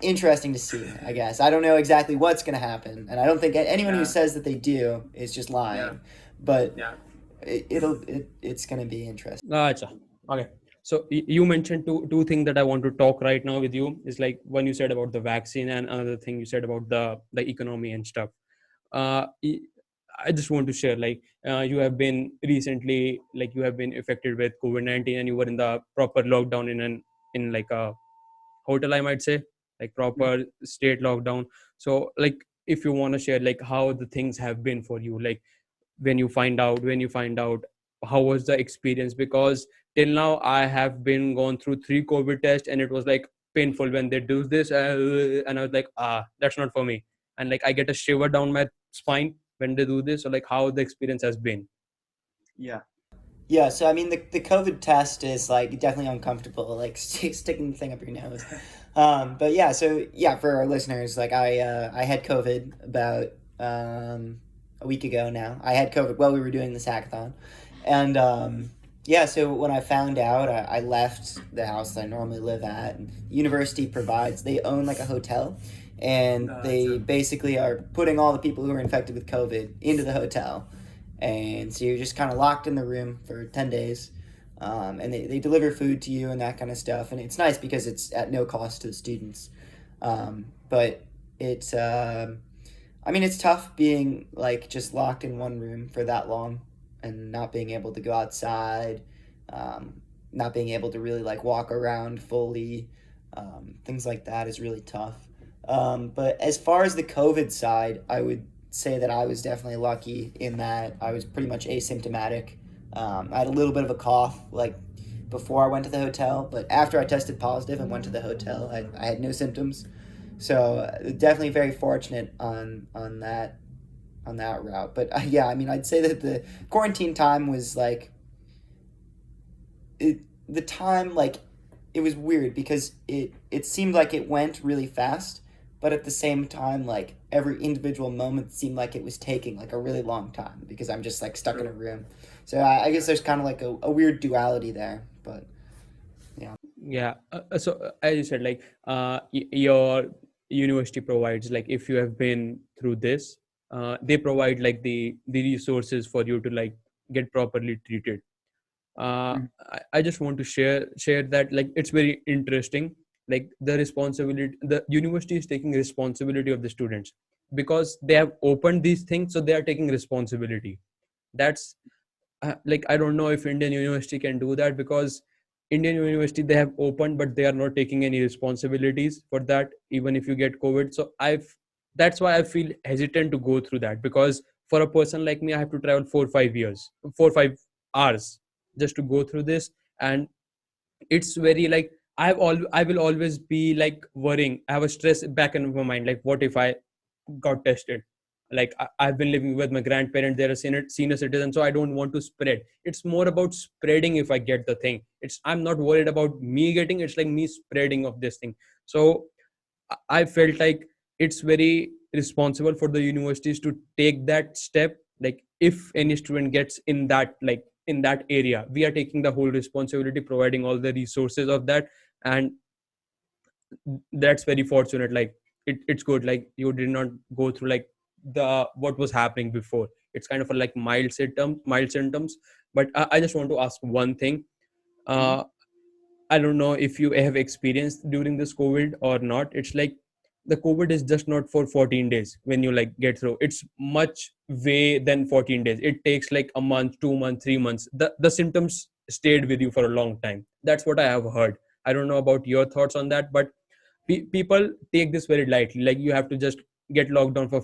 interesting to see. I guess I don't know exactly what's going to happen, and I don't think anyone who Yeah. says that they do is just Yeah. lying. But Yeah. it's going to be interesting. Acha. Okay. So you mentioned two things that I want to talk right now with you. Is like one you said about the vaccine, and another thing you said about the economy and stuff. Uh, e- I just want to share, like, you have been recently, like, you have been affected with COVID-19, and you were in the proper lockdown in like a hotel, I might say, like proper state lockdown. So, like, if you want to share, like, how the things have been for you, like, when you find out how was the experience, because till now I have been gone through 3 COVID tests, and it was like painful when they do this, and I was like, that's not for me, and like I get a shiver down my spine when they do this. So, like, how the experience has been. Yeah. Yeah, so I mean, the COVID test is like definitely uncomfortable, like sticking the thing up your nose. But yeah, so yeah, for our listeners, like I had COVID about a week ago now. I had COVID while we were doing this hackathon, and yeah, so when I found out, I left the house that I normally live at. And university provides, they own like a hotel, and they basically are putting all the people who are infected with COVID into the hotel, and so you're just kind of locked in the room for 10 days, and they deliver food to you and that kind of stuff, and it's nice because it's at no cost to the students. But it's I mean, it's tough being like just locked in one room for that long and not being able to go outside, not being able to really like walk around fully. Things like that is really tough. But as far as the COVID side, I would say that I was definitely lucky in that I was pretty much asymptomatic. I had a little bit of a cough like before I went to the hotel, but after I tested positive and went to the hotel, I had no symptoms. So definitely very fortunate on that route. But yeah, I mean, I'd say that the quarantine time was like the time like it was weird because it seemed like it went really fast, but at the same time, like every individual moment seemed like it was taking like a really long time because I'm just like stuck in a room. So I guess there's kind of like a weird duality there, but yeah. Yeah. So, as you said, like, your university provides, like, if you have been through this, they provide like the resources for you to like get properly treated. I just want to share that, like, it's very interesting, like the responsibility the university is taking responsibility of the students, because they have opened these things, so they are taking responsibility. That's like, I don't know if Indian university can do that, because Indian university, they have opened, but they are not taking any responsibilities for that, even if you get COVID. So that's why I feel hesitant to go through that, because for a person like me, I have to travel 4 or 5 years, 4 or 5 hours just to go through this. And it's very like, I will always be like worrying. I have a stress back in my mind, like, what if I got tested? Like, I've been living with my grandparents, they're a senior citizen, so I don't want to spread. It's more about spreading. If I get the thing, I'm not worried about me getting, it's like me spreading of this thing. So I felt like it's very responsible for the universities to take that step. Like, if any student gets in that, like, in that area, we are taking the whole responsibility, providing all the resources of that. And that's very fortunate. Like, it's good, like, you did not go through like the what was happening before. It's kind of a, like, mild symptoms. But I just want to ask one thing. uh I don't know if you have experienced during this COVID or not. It's like the COVID is just not for 14 days when you like get through. It's much way than 14 days. It takes like a month, 2 months, 3 months. The symptoms stayed with you for a long time. That's what I have heard. I don't know about your thoughts on that, but people take this very lightly. Like, you have to just get locked down for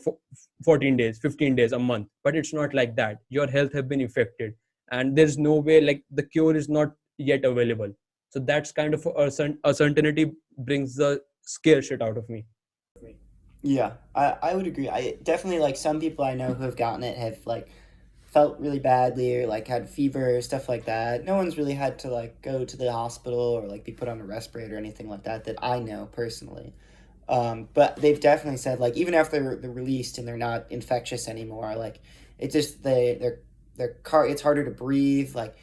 14 days, 15 days, a month. But it's not like that. Your health have been affected, and there's no way, like, the cure is not yet available. So that's kind of uncertainty brings the scare shit out of me. Yeah, I would agree. I definitely like some people I know who have gotten it have like felt really badly or like had fever, stuff like that. No one's really had to like go to the hospital or like be put on a respirator or anything like that that I know personally. But they've definitely said like even after they're released and they're not infectious anymore, like it just their car it's harder to breathe, like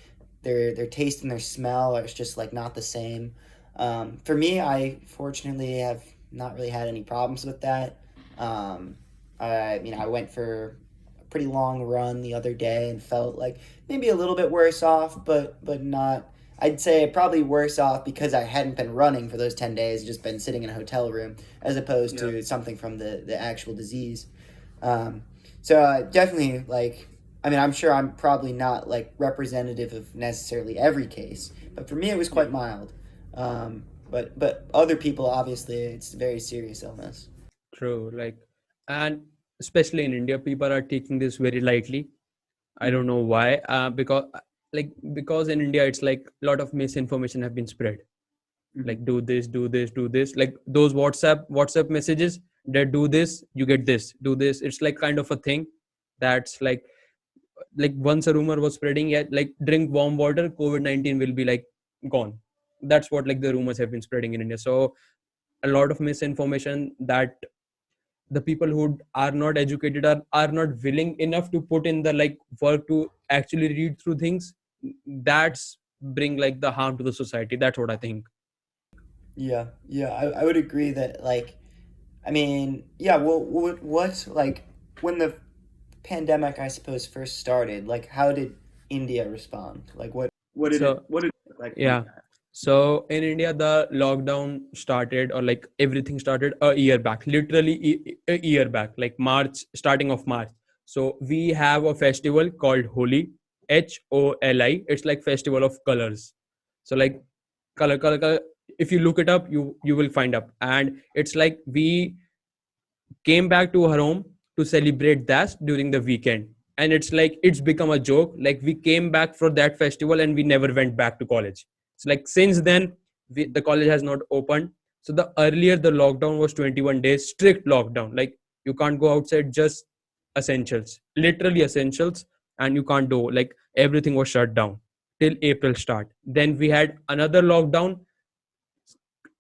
their taste and their smell are just like not the same. For me, I fortunately have not really had any problems with that. I mean, I went for a pretty long run the other day and felt like maybe a little bit worse off, but not. I'd say probably worse off because I hadn't been running for those 10 days, just been sitting in a hotel room, as opposed to something from the actual disease. Um, so definitely, like, I mean, I'm sure I'm probably not like representative of necessarily every case, but for me it was Yeah. quite mild. But other people, obviously, it's a very serious illness. True. Like, and especially in India, people are taking this very lightly. I Mhm. don't know why. Because in India, it's like a lot of misinformation have been spread. Mhm. Like, do this, do this, do this. Like those WhatsApp messages that do this, you get this, do this. It's like kind of a thing that's like once a rumor was spreading, yeah, like drink warm water, COVID-19 will be like gone. That's what like the rumors have been spreading in India. So a lot of misinformation that the people who are not educated are not willing enough to put in the like work to actually read through things. That's bring like the harm to the society. That's what I think. Yeah, yeah, I would agree that, like, I mean, yeah, well, what, like, when the pandemic, I suppose, first started, like, how did India respond? Like, So What did it look like for you yeah. guys? So in India, the lockdown started, or like everything started a year back, literally a year back, like March, starting of March. So we have a festival called Holi, HOLI. It's like festival of colors. So like color. If you look it up, you will find up, and it's like we came back to her home to celebrate that during the weekend. And it's like it's become a joke, like we came back for that festival and we never went back to college. It's like since then the college has not opened. So the earlier the lockdown was 21 days strict lockdown, like you can't go outside, just essentials, literally essentials. And you can't do, like everything was shut down till April start. Then we had another lockdown,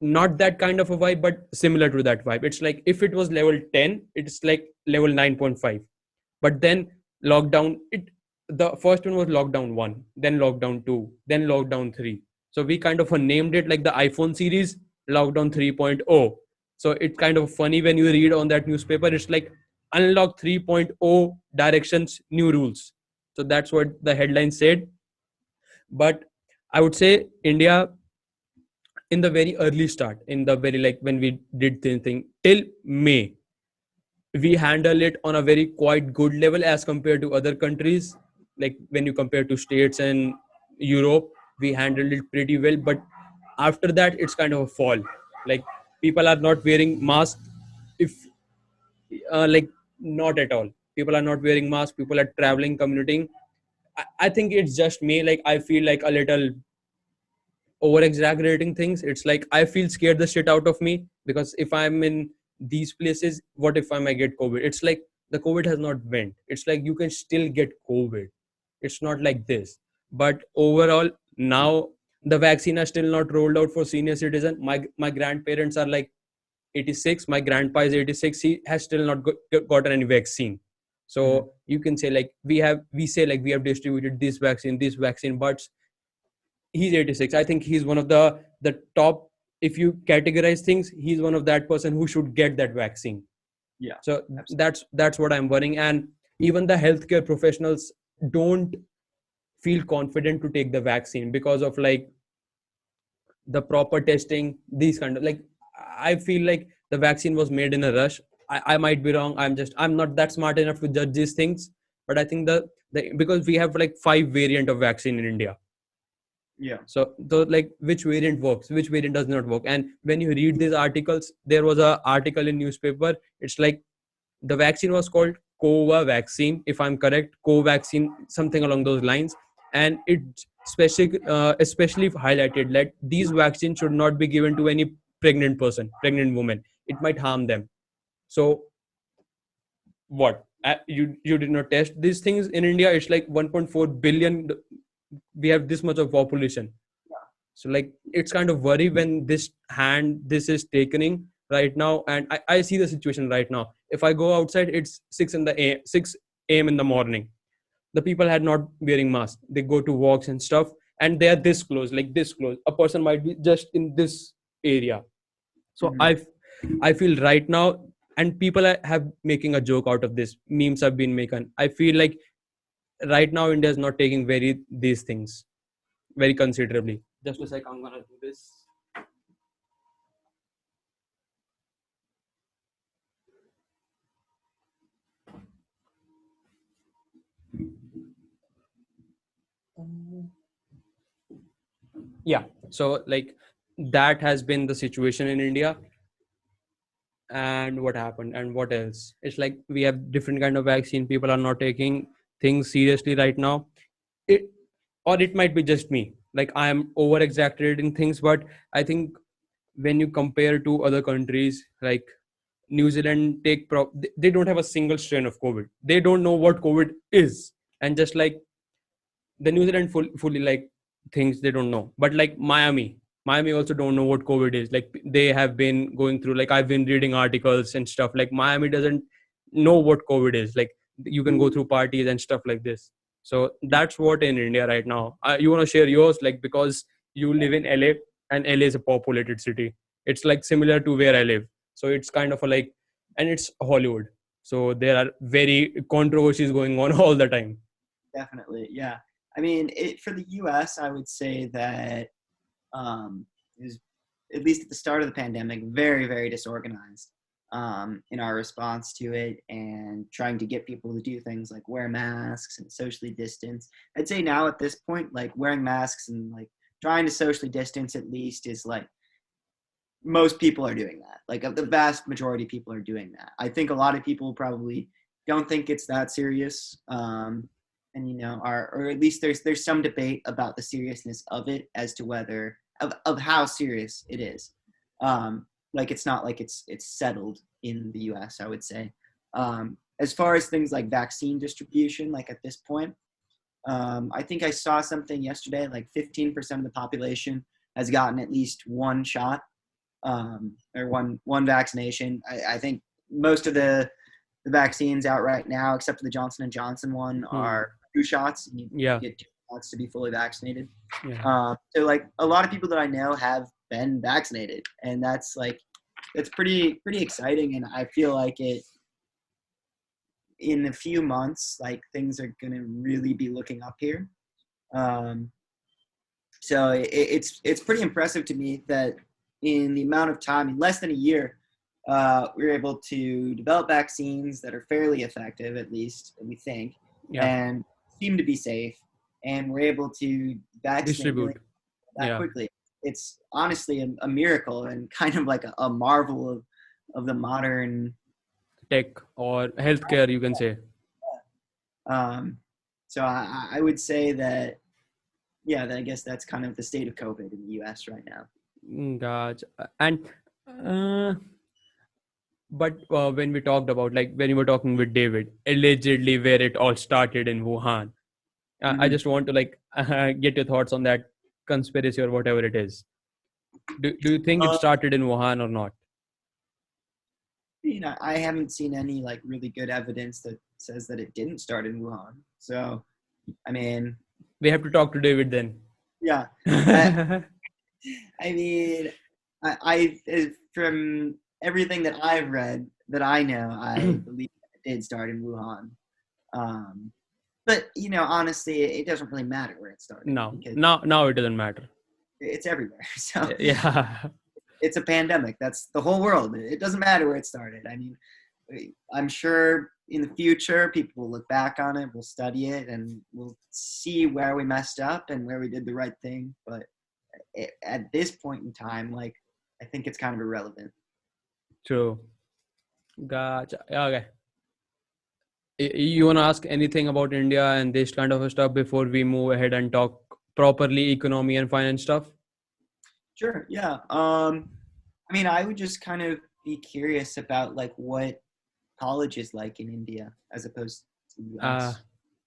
not that kind of a vibe but similar to that vibe. It's like if it was level 10, it's like level 9.5. But then lockdown it, the first one was lockdown 1, then lockdown 2, then lockdown 3. So we kind of named it like the iPhone series, lockdown 3.0. So it's kind of funny when you read on that newspaper, it's like unlock 3.0 directions, new rules. So that's what the headline said. But I would say India, in the very early start, in the very like when we did the thing till May, we handle it on a very quite good level as compared to other countries. Like when you compare to states and Europe, we handled it pretty well. But after that it's kind of a fall. Like people are not wearing masks. If like not at all, people are not wearing masks, people are traveling, commuting. I think it's just me, like I feel like a little over exaggerating things. It's like I feel scared the shit out of me, because if I'm in these places, what if I might get COVID? It's like the COVID has not went. It's like you can still get COVID. It's not like this. But overall, now the vaccine is still not rolled out for senior citizen. My grandparents are like 86. My grandpa is 86. He has still not gotten any vaccine. Mhm. So you can say like we say like we have distributed this vaccine, but he's 86. I think he's one of the top. If you categorize things, he's one of that person who should get that vaccine. Yeah, So absolutely. that's what I'm worrying. And even the healthcare professionals don't feel confident to take the vaccine because of like the proper testing, these kind of like, I feel like the vaccine was made in a rush. I might be wrong. I'm not that smart enough to judge these things. But I think the because we have like 5 variant of vaccine in India. Yeah. So like which variant works, which variant does not work. And when you read these articles, there was a article in newspaper. It's like the vaccine was called Cova vaccine, if I'm correct, Covaccine, something along those lines. And it especially highlighted that these vaccines should not be given to any pregnant woman. It might harm them. So what? You did not test these things in India. It's like 1.4 billion. We have this much of population. So like it's kind of worry when this is takening right now. And I see the situation right now. If I go outside, it's 6 a.m. in the morning. The people had not wearing masks. They go to walks and stuff, and they are this close, like this close. A person might be just in this area. So Mhm. I feel right now, and people have making a joke out of this. Memes have been making. I feel like right now India is not taking very these things very considerably. Just a sec, I'm gonna do this. Yeah. So like that has been the situation in India. And what happened and what else? It's like we have different kind of vaccine. People are not taking things seriously right now. It, or it might be just me. Like I am over exaggerating things, but I think when you compare to other countries like New Zealand, they don't have a single strain of COVID. They don't know what COVID is, and just like the New Zealand fully like things they don't know. But like Miami also don't know what COVID is. Like they have been going through, like I've been reading articles and stuff. Like Miami doesn't know what COVID is. Like you can go through parties and stuff like this. So that's what in India right now. You want to share yours, like because you live in LA and LA is a populated city. It's like similar to where I live. So it's kind of a like, and it's Hollywood. So there are very controversies going on all the time. Definitely, yeah. I mean, for the U.S., I would say that it was, at least at the start of the pandemic, very, very disorganized in our response to it and trying to get people to do things like wear masks and socially distance. I'd say now at this point, like wearing masks and like trying to socially distance at least is like most people are doing that. Like the vast majority of people are doing that. I think a lot of people probably don't think it's that serious. And or at least there's some debate about the seriousness of it as to whether of how serious it is. Like it's not like it's settled in the US, I would say. As far as things like vaccine distribution, like at this point, I think I saw something yesterday, like 15% of the population has gotten at least one shot, or one vaccination. I think most of the vaccines out right now, except for the Johnson & Johnson one, are 2 shots. You get 2 shots to be fully vaccinated. Yeah. So like a lot of people that I know have been vaccinated, and that's pretty exciting. And I feel like in a few months, like things are going to really be looking up here. So it's pretty impressive to me that in the amount of time, in less than a year, we were able to develop vaccines that are fairly effective, at least we think, and seem to be safe, and we're able to vaccinate that quickly. It's honestly a miracle and kind of like a marvel of the modern tech or healthcare, you can say. So I would say that, I guess that's kind of the state of COVID in the US right now. Gotcha. And but when we talked about, like when you were talking with David, allegedly where it all started in Wuhan, I just want to like get your thoughts on that conspiracy or whatever it is. Do you think it started in Wuhan or not? I haven't seen any like really good evidence that says that it didn't start in Wuhan. So, I mean, we have to talk to David then. Yeah. I mean, I from everything that I've read, that I know, I believe it did start in Wuhan. But honestly, it doesn't really matter where it started. No, now it doesn't matter. It's everywhere. So yeah, it's a pandemic. That's the whole world. It doesn't matter where it started. I mean, I'm sure in the future people will look back on it, we'll study it, and we'll see where we messed up and where we did the right thing. But at this point in time, like, I think it's kind of irrelevant. True. Gotcha. Okay. You want to ask anything about India and this kind of stuff before we move ahead and talk properly economy and finance stuff? Sure. Yeah. I mean, I would just kind of be curious about like what college is like in India as opposed to US.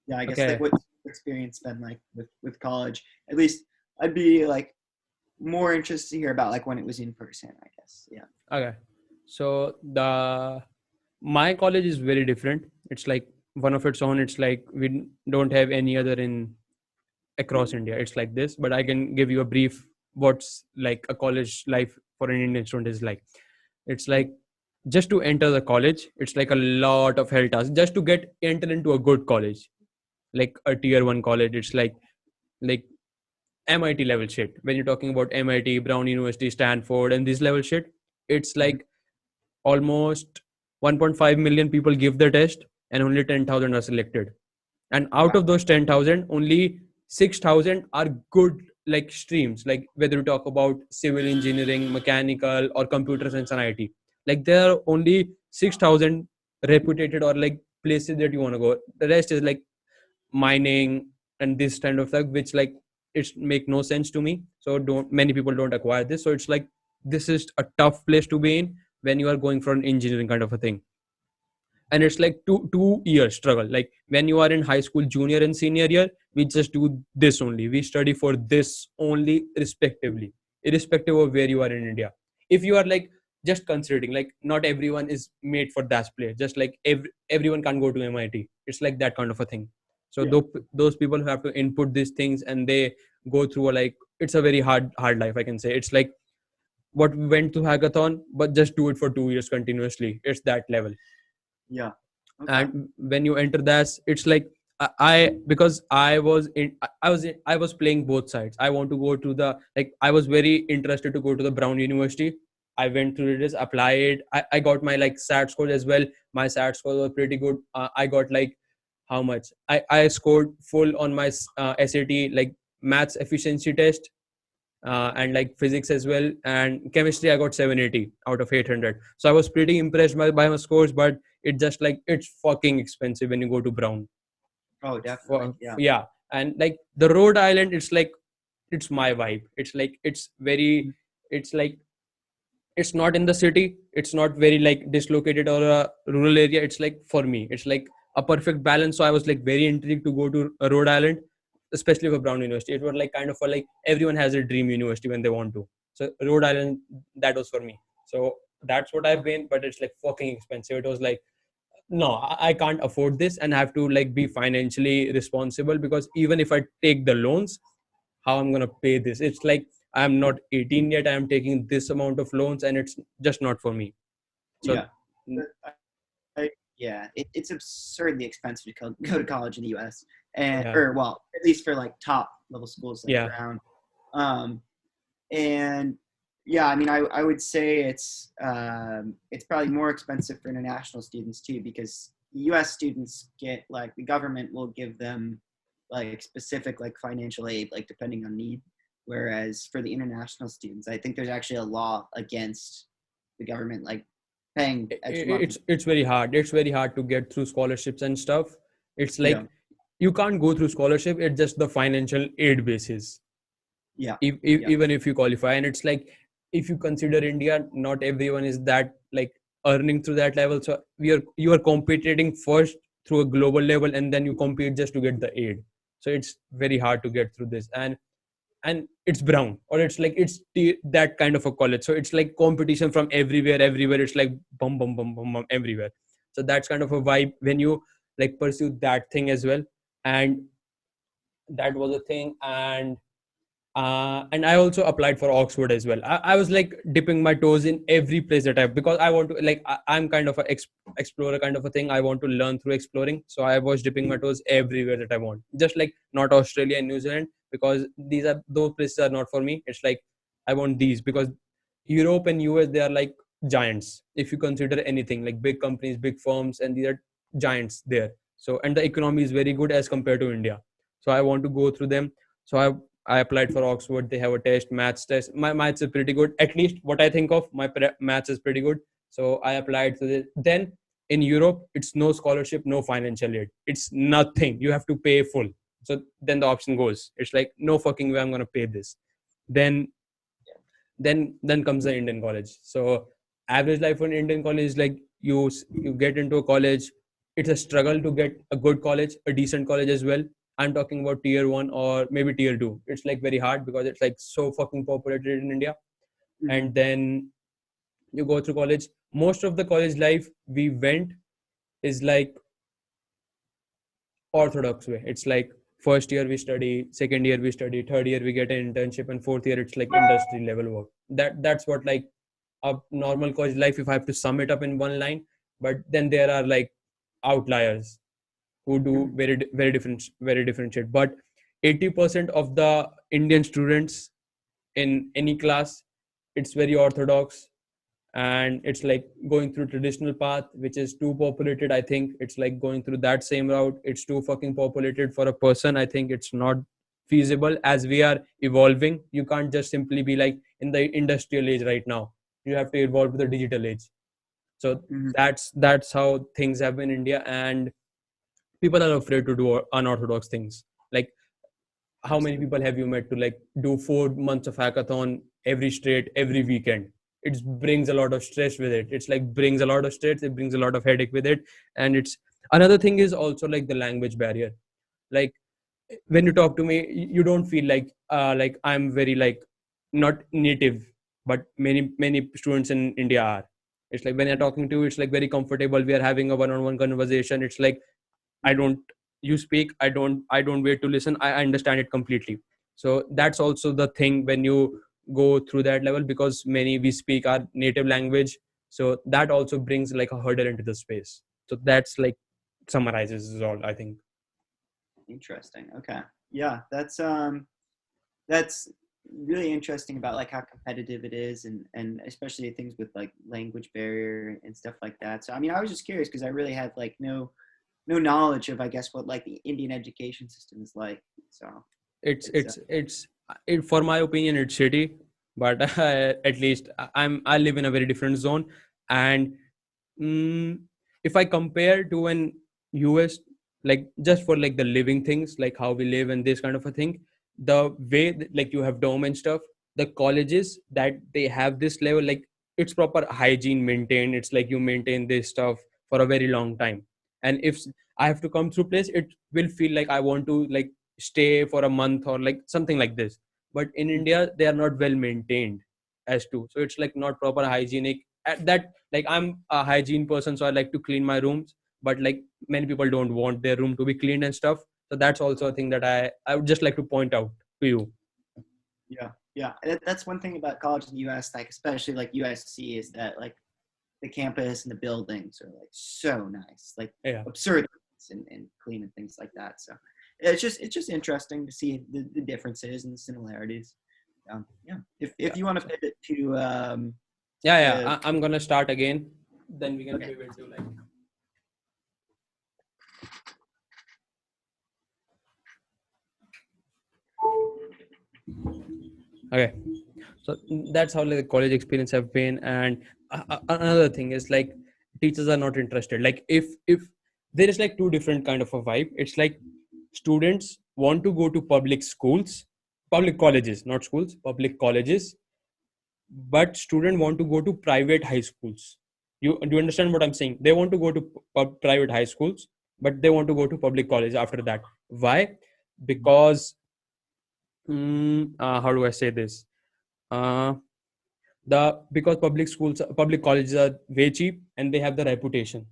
Yeah, I guess like what's your experience been like with college? At least I'd be like more interested to hear about like when it was in person, I guess. Yeah. Okay. So my college is very different. It's like one of its own. It's like we don't have any other in across India. It's like this, but I can give you a brief what's like a college life for an Indian student is like. It's like just to enter the college, it's like a lot of hell tasks just to enter into a good college, like a tier 1 college. It's like MIT level shit. When you're talking about MIT, Brown University, Stanford, and this level shit, it's like almost 1.5 million people give the test and only 10,000 are selected. And out of those 10,000, only 6,000 are good like streams, like whether you talk about civil engineering, mechanical, or computer science and IT, like there are only 6,000 reputed or like places that you want to go. The rest is like mining and this kind of stuff, which like it's make no sense to me. So don't many people don't acquire this. So it's like this is a tough place to be in when you are going for an engineering kind of a thing. And it's like two years struggle. Like when you are in high school junior and senior year, we just do this only, we study for this only respectively, irrespective of where you are in India. If you are like just considering, like not everyone is made for that place, just like everyone can go to MIT, it's like that kind of a thing. So Yeah. those people who have to input these things and they go through a, like it's a very hard life, I can say. It's like what we went to hackathon, but just do it for 2 years continuously, it's that level. Yeah. Okay. And when you enter that, it's like because I was playing both sides. I want to go to the, like I was very interested to go to the Brown University. I went through this, applied. I got my like SAT score as well. My SAT score was pretty good. I got like how much I scored full on my SAT, like maths efficiency test, and like physics as well, and chemistry I got 780 out of 800. So I was pretty impressed by my scores, but it just like it's fucking expensive when you go to Brown. Oh, definitely. Yeah. Yeah. And like the Rhode Island, it's like it's my vibe. It's like it's very, it's like it's not in the city, it's not very like dislocated or a rural area. It's like for me it's like a perfect balance. So I was like very intrigued to go to Rhode Island, especially for Brown University. It was like kind of a, like everyone has a dream university when they want to. So Rhode Island, that was for me. So that's what I've been, but it's like fucking expensive. It was like no, I can't afford this and I have to like be financially responsible, because even if I take the loans, how I'm gonna pay this? It's like I'm not 18 yet, I'm taking this amount of loans and it's just not for me. So Yeah. Yeah. It's absurdly expensive to go to college in the U.S. and Yeah. or well, at least for like top level schools like Yeah. Brown. And yeah, I mean, I would say it's probably more expensive for international students too, because U.S. students get like the government will give them like specific like financial aid, like depending on need. Whereas for the international students, I think there's actually a law against the government like paying extra money. It's very hard. It's very hard to get through scholarships and stuff. It's like Yeah. you can't go through scholarship. It's just the financial aid basis. Yeah. Yeah. Even if you qualify, and it's like if you consider India, not everyone is that like earning through that level. So you are competing first through a global level, and then you compete just to get the aid. So it's very hard to get through this. And it's Brown, or it's like that kind of a college. So it's like competition from everywhere. It's like bum bum bum bum bum everywhere. So that's kind of a vibe when you like pursue that thing as well. And that was a thing. And I also applied for Oxford as well. I was like dipping my toes in every place that because I want to like I'm kind of a explorer kind of a thing. I want to learn through exploring. So I was dipping my toes everywhere that I want. Just like not Australia and New Zealand, because those places are not for me. It's like I want these, because Europe and US, they are like giants. If you consider anything like big companies, big firms, and these are giants there. So and the economy is very good as compared to India. So I want to go through them. So I applied for Oxford. They have a test, maths test. My maths is pretty good. At least what I think of, my maths is pretty good. So I applied to this. Then in Europe, it's no scholarship, no financial aid. It's nothing. You have to pay full. So then the option goes. It's like no fucking way I'm gonna pay this. Then then comes the Indian college. So average life in Indian college is like you get into a college. It's a struggle to get a good college, a decent college as well. I'm talking about tier one or maybe tier two. It's like very hard because it's like so fucking populated in India. Mhm. And then you go through college. Most of the college life we went is like orthodox way. It's like first year we study, second year we study, third year we get an internship, and fourth year it's like industry level work. That's what like a normal college life, if I have to sum it up in one line. But then there are like outliers who do very different shit. But 80% of the Indian students in any class, it's very orthodox, and it's like going through traditional path, which is too populated. I think it's like going through that same route. It's too fucking populated for a person. I think it's not feasible as we are evolving. You can't just simply be like in the industrial age right now. You have to evolve to the digital age. So Mhm. that's how things have been in India, and people are afraid to do unorthodox things. Like, how many Absolutely. people have you met to like do 4 months of hackathon every weekend? It brings a lot of stress with it. It's like brings a lot of stress, it brings a lot of headache with it. And it's another thing is also like the language barrier. Like, when you talk to me, you don't feel like I'm very like not native, but many students in India are. It's like when you're talking to you, it's like very comfortable. We are having a one-on-one conversation. It's like I Mhm. don't, you speak, I don't wait to listen. I understand it completely. So that's also the thing when you go through that level, because many we speak our native language. So that also brings like a hurdle into the space. So that's like summarizes is all I think. Interesting. Okay. Yeah, that's really interesting about like how competitive it is, and especially things with like language barrier and stuff like that. So I mean, I was just curious because I really had like no knowledge of, I guess, what like the Indian education system is like. So it's it's it's it's for my opinion it's shitty, but at least I live in a very different zone. And mm, if I compare to an US, like just for like the living things, like how we live and this kind of a thing, the way like you have dome and stuff, the colleges that they have this level, like it's proper hygiene maintained. It's like you maintain this stuff for a very long time. And if I have to come through place, it will feel like I want to like stay for a month or like something like this. But in India they are not well maintained as to, so it's like not proper hygienic at that. Like I'm a hygiene person, so I like to clean my rooms, but like many people don't want their room to be cleaned and stuff. So that's also a thing that I would just like to point out to you. yeah, yeah. That's one thing about college in the U.S., like especially like USC, is that like the campus and the buildings are like so nice, like Yeah, absurd nice and clean and things like that. So it's just interesting to see the differences and the similarities. Yeah. If yeah, you want to so, pivot to yeah. to I'm gonna start again, then we can okay. pivot to like. Okay, so that's how like the college experience have been. And another thing is like teachers are not interested. Like if there is like two different kind of a vibe. It's like students want to go to public schools, public colleges, not schools, public colleges, but students want to go to private high schools. You do you understand what I'm saying? They want to go to private high schools, but they want to go to public college after that. Why? Because how do I say this? uh, the because public colleges are way cheap and they have the reputation.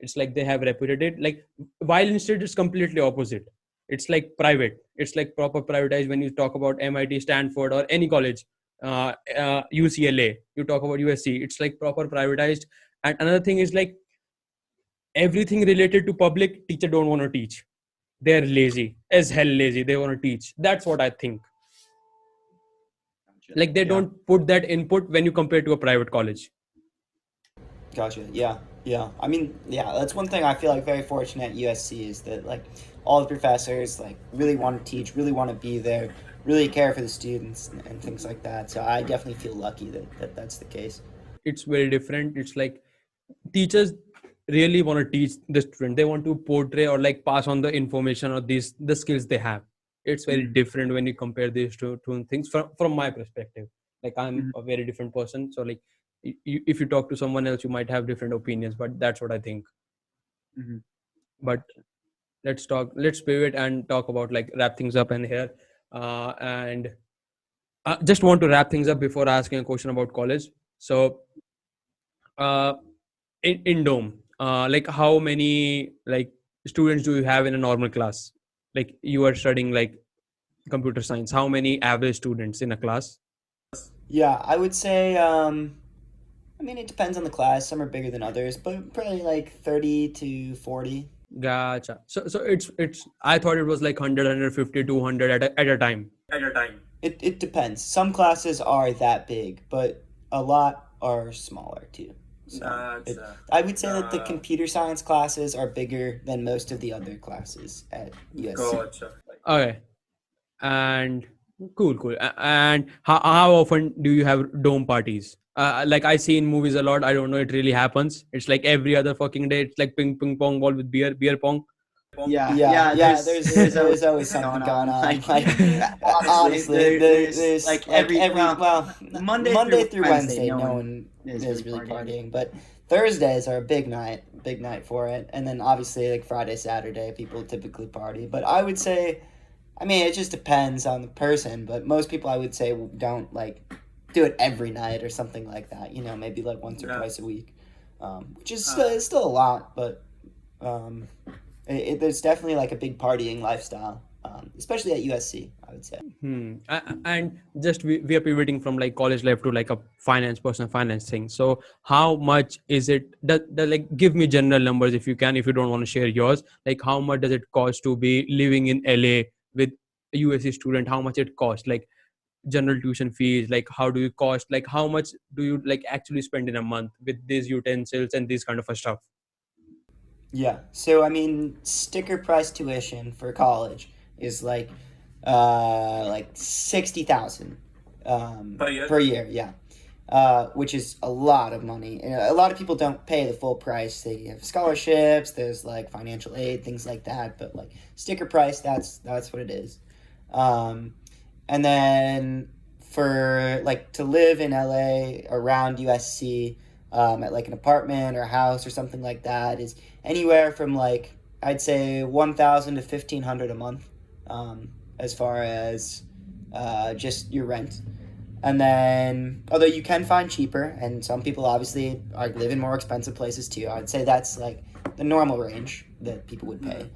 It's like they have reputed, like, while instead it's completely opposite. It's like private, it's like proper privatized. When you talk about MIT, Stanford, or any college, UCLA, you talk about USC, it's like proper privatized. And another thing is like everything related to public, teacher don't want to teach. They're lazy as hell, lazy, they want to teach. That's what I think. Gotcha. Like they Yeah. don't put that input when you compare to a private college. Gotcha. Yeah. Yeah. I mean, yeah, that's one thing I feel like very fortunate at USC is that like all the professors like really want to teach, really want to be there, really care for the students and things like that. So I definitely feel lucky that that's the case. It's very different. It's like teachers really want to teach the student. They want to portray or like pass on the information or these the skills they have. It's very Mhm. different when you compare these two things from my perspective. Like I'm Mhm. a very different person, so like if you talk to someone else, you might have different opinions, but that's what I think. Mhm. But Gotcha. let's pivot and talk about like wrap things up in here. And I just want to wrap things up before asking a question about college. So uh, in dome, like how many like students do you have in a normal class? Like you are studying like computer science, how many average students in a class? Yeah, I would say I mean it depends on the class. Some are bigger than others, but probably like 30 to 40. Gotcha. So it's I thought it was like 100, 200 at a time. It depends. Some classes are that big, but a lot are smaller too. So I would say that the computer science classes are bigger than most of the other classes at USC. Okay, And cool. And how often do you have dome parties? Like I see in movies a lot. I don't know it really happens. It's like every other fucking day. It's like ping pong ball with beer pong. Yeah, Yeah, yeah. yeah. There's There's always always something something going going on. on. Like Like honestly, honestly, there's there's like every well, Monday Monday through through Wednesday, Wednesday, no no one one is is really really partying. partying, but Thursdays are a big night for it, and then obviously like Friday, Saturday, people typically party. But I would say, I mean, it just depends on the person, but most people I would say don't like do it every night or something like that. Maybe like once or twice a week, which is still a lot, but um, there's definitely like a big partying lifestyle, especially at USC, I would say. And just we are pivoting from like college life to like a personal finance thing. So how much is it that like give me general numbers if you can, if you don't want to share yours, like how much does it cost to be living in LA with a USC student? How much it costs, like general tuition fees, like how do you cost, like how much do you like actually spend in a month with these utensils and this kind of a stuff? Yeah. So I mean, sticker price tuition for college is like 60,000 per year. Yeah. Which is a lot of money. And a lot of people don't pay the full price. They have scholarships. There's like financial aid, things like that. But like sticker price, that's what it is. Um, and then for like to live in LA around USC, at like an apartment or a house or something like that is anywhere from like I'd say 1,000 to 1,500 a month, as far as just your rent. And then, although you can find cheaper, and some people obviously live in more expensive places too. I'd say that's like the normal range that people would pay.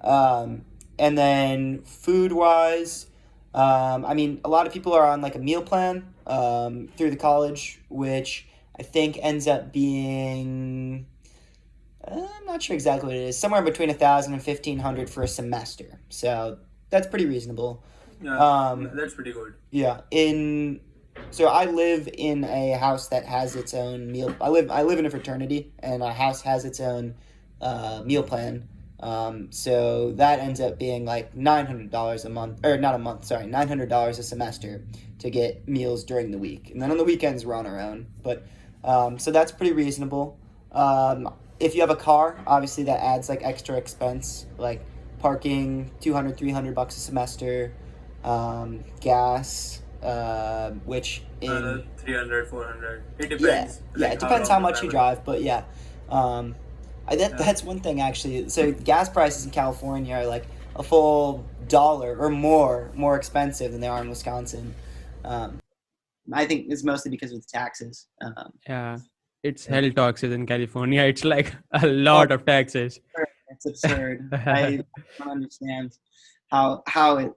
And then food wise, I mean, a lot of people are on like a meal plan through the college, which I think ends up being, I'm not sure exactly what it is, somewhere between 1,000 and 1,500 for a semester. So that's pretty reasonable. That's pretty good. Yeah. So I live in a house that has its own meal. I live in a fraternity, and our house has its own meal plan. So that ends up being like $900 a month, or not a month, sorry, $900 a semester to get meals during the week, and then on the weekends we're on our own. But so that's pretty reasonable. If you have a car, obviously that adds like extra expense, like parking, 200, $300 a semester, gas, which in 300, 400. It yeah, it depends how much you drive, but yeah. That's one thing actually. So gas prices in California are like a full dollar or more expensive than they are in Wisconsin. Um, I think it's mostly because of the taxes. Yeah, it's hell taxes in California. It's like a Oh, lot of taxes. it's absurd. I don't understand how it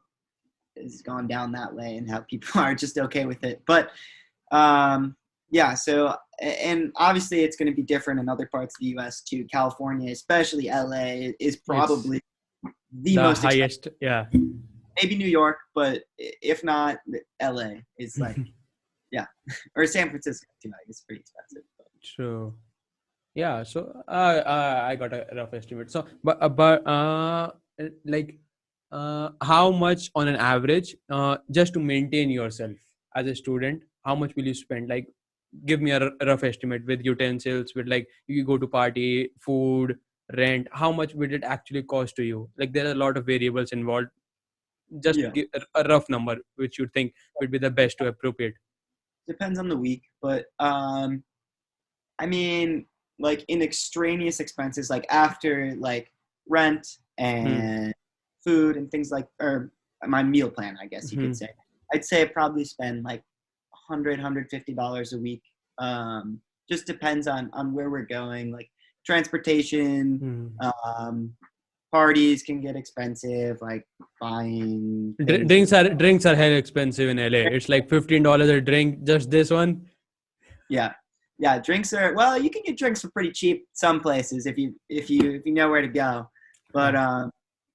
has gone down that way and how people are just okay with it. But yeah, so and obviously it's going to be different in other parts of the U.S. too. California, especially LA, is probably the The most expensive. highest, yeah. Maybe New York, but if not, LA is like yeah, or San Francisco too. Like, it's pretty expensive. True. Yeah, so I got a rough estimate. So, like, how much on an average, just to maintain yourself as a student, how much will you spend? Like, give me a rough estimate with utensils, with like you go to party, food, rent. How much would it actually cost to you? Like, there are a lot of variables involved. Just Yeah, give a rough number which you think would be the best to appropriate. depends on the week, but I mean, like in extraneous expenses, like after like rent Hmm. and food and things like, or my meal plan, I guess you could Hmm. say. I'd say I probably spend like $150 a week. Just depends on where we're going. Like transportation, Hmm. um, parties can get expensive. Like buying things. Drinks are hell expensive in LA. It's like $15 a drink. Just this one. Yeah, yeah. Drinks are well. You can get drinks for pretty cheap some places if you know where to go. But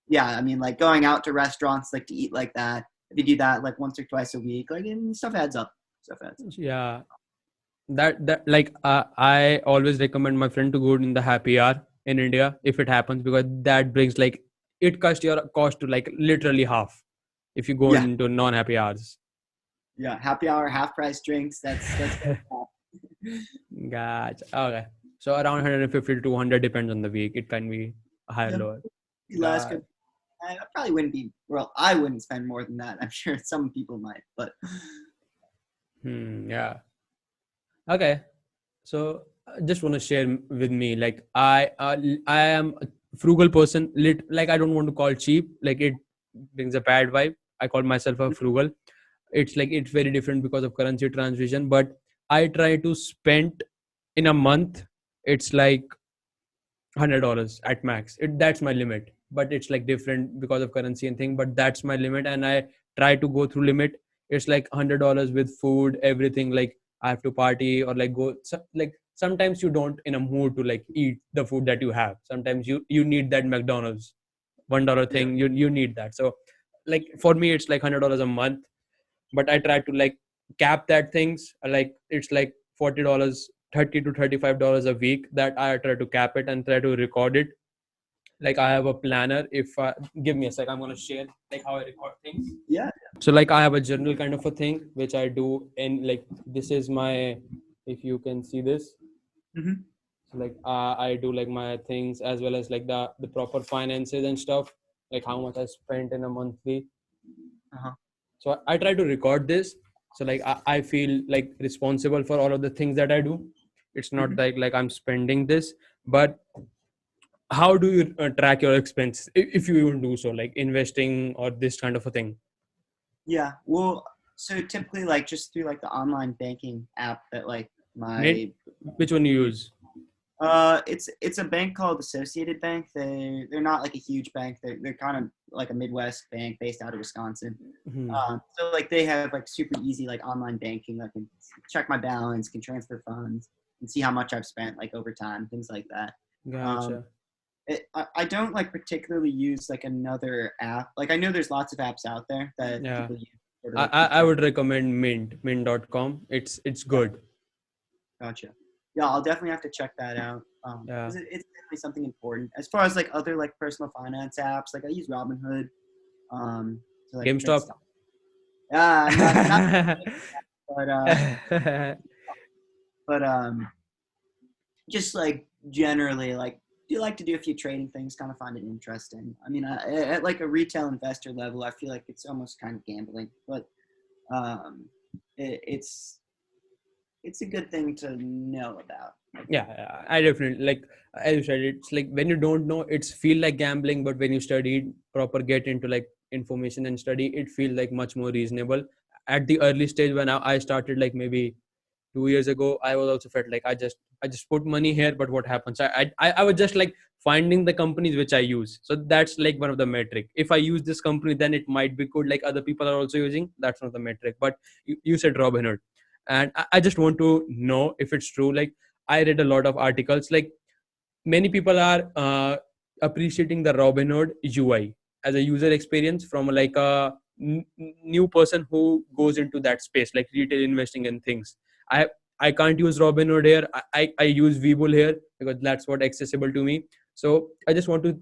yeah, I mean, like going out to restaurants, like to eat like that. If you do that like once or twice a week, like and stuff adds up. Stuff adds up. Yeah, that like I always recommend my friend to go in the happy hour in India if it happens, because that brings like it cost your cost to like literally half. if you go Yeah. into non-happy hours. Yeah, happy hour, half price drinks. That's Gotcha. Okay. So around 150 to 200 depends on the week. It can be higher, yeah, lower. less. Got. I probably wouldn't be. Well, I wouldn't spend more than that. I'm sure some people might, but Yeah. Okay. So I just want to share with me, like I am a frugal person. Like I don't want to call cheap. Like it brings a bad vibe. I call myself a frugal. It's like it's very different because of currency transition. But I try to spend in a month. It's like $100 at max. That's my limit. But it's like different because of currency and thing. But that's my limit, and I try to go through limit. It's like $100 with food, everything. Like I have to party or like go. So, like sometimes you don't in a mood to like eat the food that you have. Sometimes you need that McDonald's $1 yeah, thing. You need that. So like for me, it's like $100 a month. But I try to like cap that things. Like it's like $40, $30 to $35 a week that I try to cap it and try to record it. Like I have a planner. If give me a sec, I'm gonna share like how I record things. yeah. So like I have a journal kind of a thing which I do, and like this is my, if you can see this. Mm-hmm. So like I do like my things as well as like the proper finances and stuff, like how much I spent in a monthly. Uh-huh. So I try to record this. So like I feel like responsible for all of the things that I do. It's not Mm-hmm. like I'm spending this. But how do you track your expense if you even do so, like investing or this kind of a thing? Yeah. Well, so typically, like just through like the online banking app that like Nate, my which one you use? it's a bank called Associated Bank. They're not like a huge bank. They're kind of like a Midwest bank based out of Wisconsin. Hmm. So like they have like super easy like online banking. I can check my balance, can transfer funds, and see how much I've spent like over time, things like that. Um, Gotcha. I don't like particularly use like another app. Like I know there's lots of apps out there that Yeah. people use sort of I, like I keep I track. would recommend mint.com. It's Yeah, good. gotcha. Yeah, I'll definitely have to check that out. Yeah. 'Cause it's definitely something important. As far as like other like personal finance apps, like I use Robinhood to like trade GameStop. stock. Yeah, not but but just like generally like do like to do a few trading things, kind of find it interesting. I mean, at like a retail investor level, I feel like it's almost kind of gambling, but um, it's a good thing to know about, I think. Yeah, I definitely like, as you said, it's like when you don't know, it's feel like gambling, but when you study proper, get into like information and study, it feel like much more reasonable. At the early stage when I started, like maybe 2 years ago, I was also felt like I just put money here, but what happens? I was just like finding the companies which I use. So that's like one of the metric. If I use this company, then it might be good. Like other people are also using. That's not the metric. But you said Robinhood, and I just want to know if it's true. Like I read a lot of articles. Like many people are appreciating the Robinhood UI as a user experience from like a new person who goes into that space, like retail investing and things. I I can't use Robinhood here. I use Webull here because that's what accessible to me. So I just want to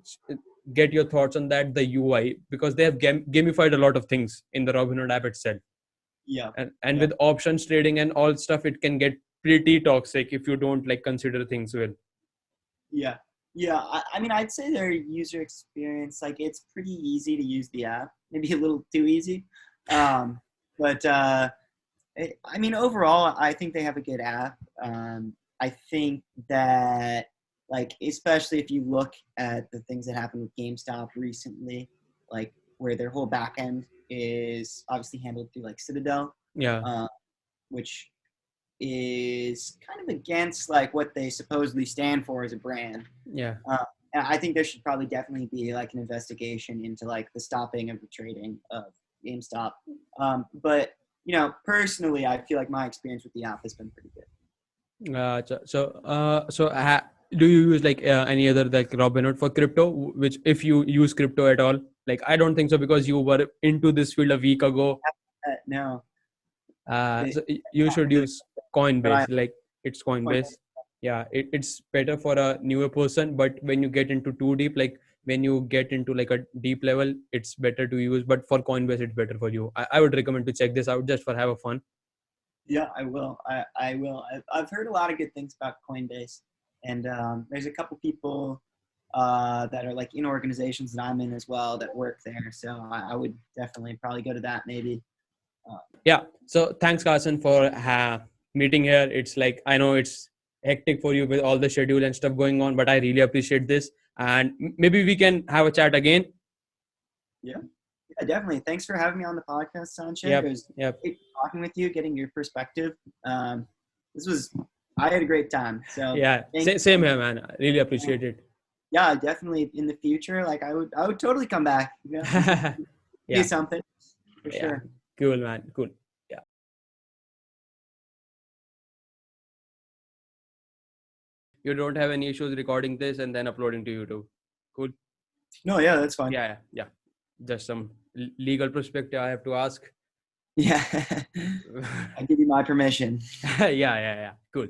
get your thoughts on that, the UI, because they have gamified a lot of things in the Robinhood app itself, Yeah, and yeah, with options trading and all stuff, it can get pretty toxic if you don't like consider things well. yeah, yeah. I mean, I'd say their user experience, like it's pretty easy to use the app, maybe a little too easy. Um, but I mean, overall, I think they have a good app. I think that, like, especially if you look at the things that happened with GameStop recently, like where their whole back end is obviously handled through like Citadel, Yeah. uh, which is kind of against like what they supposedly stand for as a brand. Yeah. Uh, and I think there should probably definitely be like an investigation into like the stopping of the trading of GameStop. But you know, personally, I feel like my experience with the app has been pretty good. Do you use like any other like Robinhood for crypto? Which if you use crypto at all, like I don't think so because you were into this field a week ago. No, So it, you not should really, use but I Coinbase. Like it's Coinbase. Yeah, it's better for a newer person. But when you get into too deep, like when you get into like a deep level, it's better to use. But for Coinbase, it's better for you. I would recommend to check this out just for have a fun. Yeah, I will. I will. I've heard a lot of good things about Coinbase, and there's a couple people that are like in organizations that I'm in as well that work there. So I would definitely probably go to that maybe. Yeah. So thanks, Carson, for meeting here. It's like, I know it's hectic for you with all the schedule and stuff going on, but I really appreciate this. And maybe we can have a chat again. Yeah, definitely. Thanks for having me on the podcast, Sanjay. Yep. It was Yep. great talking with you, getting your perspective. I had a great time. So Yeah. Same here, man. I really appreciate it. Yeah, definitely in the future, like I would totally come back. You know, do Yeah. something for Yeah. sure. Cool, man. Cool. Yeah. You don't have any issues recording this and then uploading to YouTube. Cool. No, yeah, that's fine. Yeah. Just some legal perspective I have to ask. Yeah. I give you my permission. Yeah. Cool.